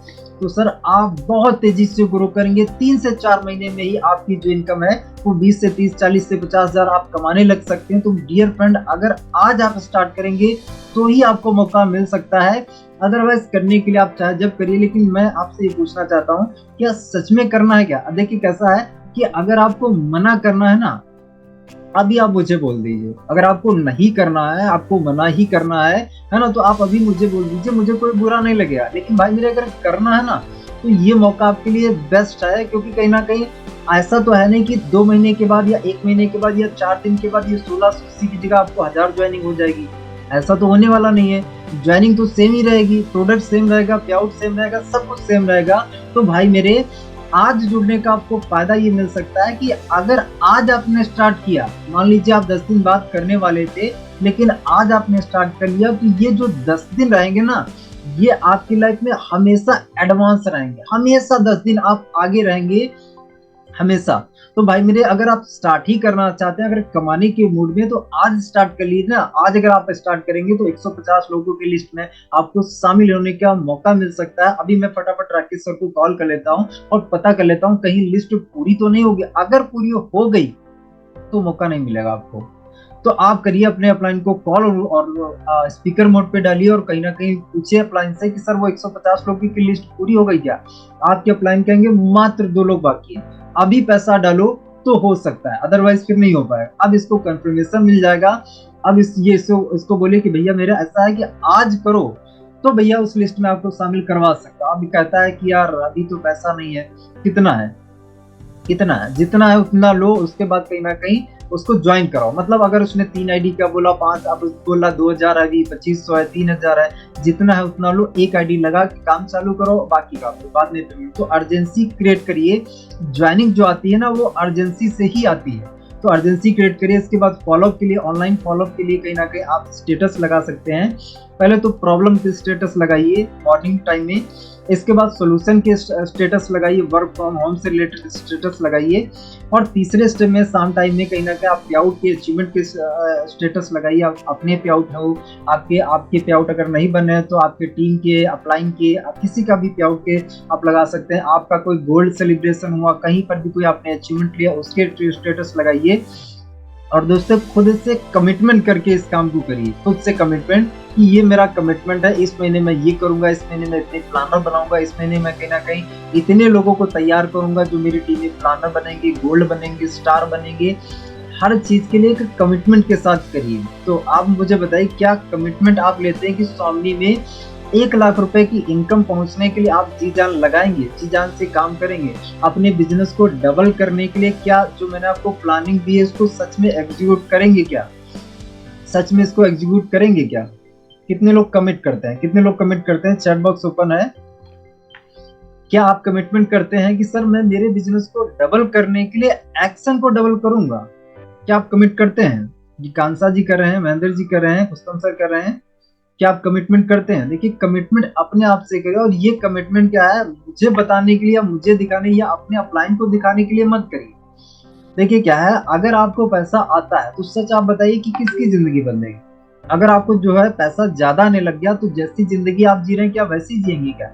तो सर आप बहुत तेजी से ग्रो करेंगे। 3 से 4 महीने में ही आपकी जो इनकम है वो 20 से 30, 40 से 50 हजार आप कमाने लग सकते हैं। तो डियर फ्रेंड, अगर आज आप स्टार्ट करेंगे तो ही आपको मौका मिल सकता है, अदरवाइज करने के लिए आप चाहे जब करिए। लेकिन मैं आपसे ये पूछना चाहता हूँ, क्या सच में करना है क्या? देखिए कैसा है कि अगर आपको मना करना है ना, अभी आप मुझे बोल दीजिए। अगर आपको नहीं करना है, आपको मना ही करना है ना, तो आप अभी मुझे बोल दीजिए, मुझे कोई बुरा नहीं लगेगा। लेकिन भाई मेरे अगर करना है ना, तो ये मौका आपके लिए बेस्ट है। क्योंकि कहीं ना कहीं ऐसा तो है नहीं कि 2 महीने के बाद या 1 महीने के बाद या 4 दिन के बाद ये 1680 की जगह आपको 1000 ज्वाइनिंग हो जाएगी। ऐसा तो होने वाला नहीं है। ज्वाइनिंग तो सेम ही रहेगी, प्रोडक्ट सेम रहेगा, पे आउट सेम रहेगा, सब कुछ सेम रहेगा। तो भाई मेरे आज जुड़ने का आपको फायदा ये मिल सकता है कि अगर आज आपने स्टार्ट किया, मान लीजिए आप 10 दिन बाद करने वाले थे, लेकिन आज आपने स्टार्ट कर लिया, तो ये जो 10 दिन रहेंगे ना, ये आपकी लाइफ में हमेशा एडवांस रहेंगे। हमेशा 10 दिन आप आगे रहेंगे, हमेशा। तो भाई मेरे, अगर आप स्टार्ट ही करना चाहते हैं, अगर कमाने के मूड में, तो आज स्टार्ट कर लीजिए ना। आज अगर आप स्टार्ट करेंगे तो 150 लोगों की लिस्ट में आपको शामिल होने का मौका मिल सकता है। अभी मैं फटाफट राकेश सर को कॉल कर लेता हूँ और पता कर लेता हूँ कहीं लिस्ट पूरी तो नहीं होगी। अगर पूरी हो गई तो मौका नहीं मिलेगा आपको। तो आप करिए अपने अपलाइन को कॉल और स्पीकर मोड पे डालिए और कहीं ना कहीं पूछिए अपलाइन से कि सर वो 150 लोगों की लिस्ट पूरी हो गई क्या? आपके अपलाइन कहेंगे मात्र 2 लोग बाकी हैं, अभी पैसा डालो तो हो सकता है, अदरवाइज फिर नहीं हो पाएगा। अब इसको कंफर्मेशन मिल जाएगा। अब इसको बोले कि भैया मेरा ऐसा है कि आज करो, तो भैया उस लिस्ट में आपको शामिल करवा सकता। अब कहता है कि यार अभी तो पैसा नहीं है, कितना है जितना है उतना लो, उसके बाद कहीं ना कहीं उसको ज्वाइन कराओ। मतलब अगर उसने 3 आईडी का बोला, 5, अब बोला 2000 अभी 2500 है, 3000 है, जितना है उतना लो, एक आईडी लगा के काम चालू करो, बाकी का बाद में पेमेंट। तो अर्जेंसी क्रिएट करिए। ज्वाइनिंग जो आती है ना, वो अर्जेंसी से ही आती है। तो अर्जेंसी क्रिएट करिए। इसके बाद फॉलोअप के लिए, ऑनलाइन फॉलोअप के लिए कहीं ना कहीं आप स्टेटस लगा सकते हैं। पहले तो प्रॉब्लम के स्टेटस लगाइए मॉर्निंग टाइम में, इसके बाद सॉल्यूशन के स्टेटस लगाइए, वर्क फ्रॉम होम से रिलेटेड स्टेटस लगाइए, और तीसरे स्टेप में शाम टाइम में कहीं ना कहीं आप पे आउट के अचीवमेंट के स्टेटस लगाइए। आप अपने पे आउट हो, आपके पे आउट अगर नहीं बने हैं तो आपके टीम के, अपलाइन के, किसी का भी पे आउट के आप लगा सकते हैं। आपका कोई गोल्ड सेलिब्रेशन हुआ, कहीं पर भी कोई आपने अचीवमेंट लिया, उसके स्टेटस लगाइए। और दोस्तों खुद से कमिटमेंट करके इस काम को करिए, खुद से कमिटमेंट कि ये मेरा कमिटमेंट है, इस महीने मैं ये करूंगा, इस महीने में इतने प्लानर बनाऊंगा, इस महीने में कहीं ना कहीं इतने लोगों को तैयार करूंगा जो मेरी टीम में प्लानर बनेंगे, गोल्ड बनेंगे, स्टार बनेंगे। हर चीज के लिए एक कमिटमेंट के साथ करिए। तो आप मुझे बताइए क्या कमिटमेंट आप लेते हैं कि स्वामी में 1 लाख रुपए की इनकम पहुंचने के लिए आप जी जान लगाएंगे, जी जान से काम करेंगे, अपने बिजनेस को डबल करने के लिए क्या जो मैंने आपको प्लानिंग दी है इसको सच में एग्जीक्यूट करेंगे क्या? सच में इसको एग्जीक्यूट करेंगे क्या? कितने लोग कमिट करते हैं? कितने लोग कमिट करते हैं? चैट बॉक्स ओपन है। क्या आप कमिटमेंट करते हैं कि सर मैं मेरे बिजनेस को डबल करने के लिए एक्शन को डबल करूंगा? क्या आप कमिट करते हैं? जी कांसा जी कर रहे हैं, महेंद्र जी कर रहे हैं, पुष्पम सर कर रहे हैं। क्या आप कमिटमेंट करते हैं? देखिए कमिटमेंट अपने आप से करिए, और ये कमिटमेंट क्या है मुझे बताने के लिए या मुझे दिखाने या अपने अपलाइन को दिखाने के लिए मत करिए। देखिए क्या है, अगर आपको पैसा आता है तो सच आप बताइए कि किसकी जिंदगी बदलेगी? अगर आपको जो है पैसा ज्यादा आने लग गया तो जैसी जिंदगी आप जी रहे हैं क्या वैसी जिएंगे क्या?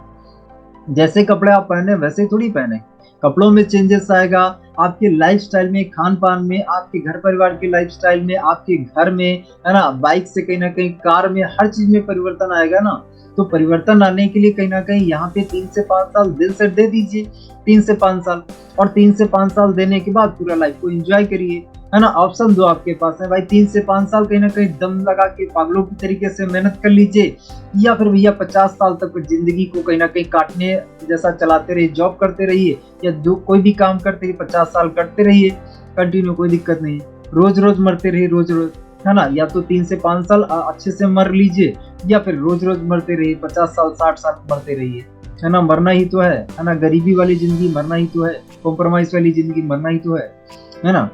जैसे कपड़े आप पहने वैसे थोड़ी पहने, कपड़ों में चेंजेस आएगा, आपके लाइफस्टाइल में, खान पान में, आपके घर परिवार के लाइफस्टाइल में, आपके घर में, है ना, बाइक से कहीं ना कहीं कार में, हर चीज में परिवर्तन आएगा ना। तो परिवर्तन आने के लिए कहीं ना कहीं यहाँ पे 3 से 5 साल दिल से दे दीजिए, 3 से 5 साल, और 3 से 5 साल देने के बाद पूरा लाइफ को एंजॉय करिए, है ना। ऑप्शन दो आपके पास है भाई, 3 से 5 साल कहीं ना कहीं दम लगा के पागलों की तरीके से मेहनत कर लीजिए, या फिर भैया 50 साल तक जिंदगी को कहीं ना कहीं काटने जैसा चलाते रहिए, जॉब करते रहिए या जो कोई भी काम करते रहिए, 50 साल करते रहिए कंटिन्यू, कोई दिक्कत नहीं। रोज रोज मरते रहिए, रोज रोज, है ना। या तो 3 से 5 साल अच्छे से मर लीजिए, या फिर रोज रोज मरते रहिए, 50 साल 60 साल मरते रहिए, है ना। मरना ही तो है ना। गरीबी वाली जिंदगी मरना ही तो है, कॉम्प्रोमाइज वाली जिंदगी मरना ही तो है ना।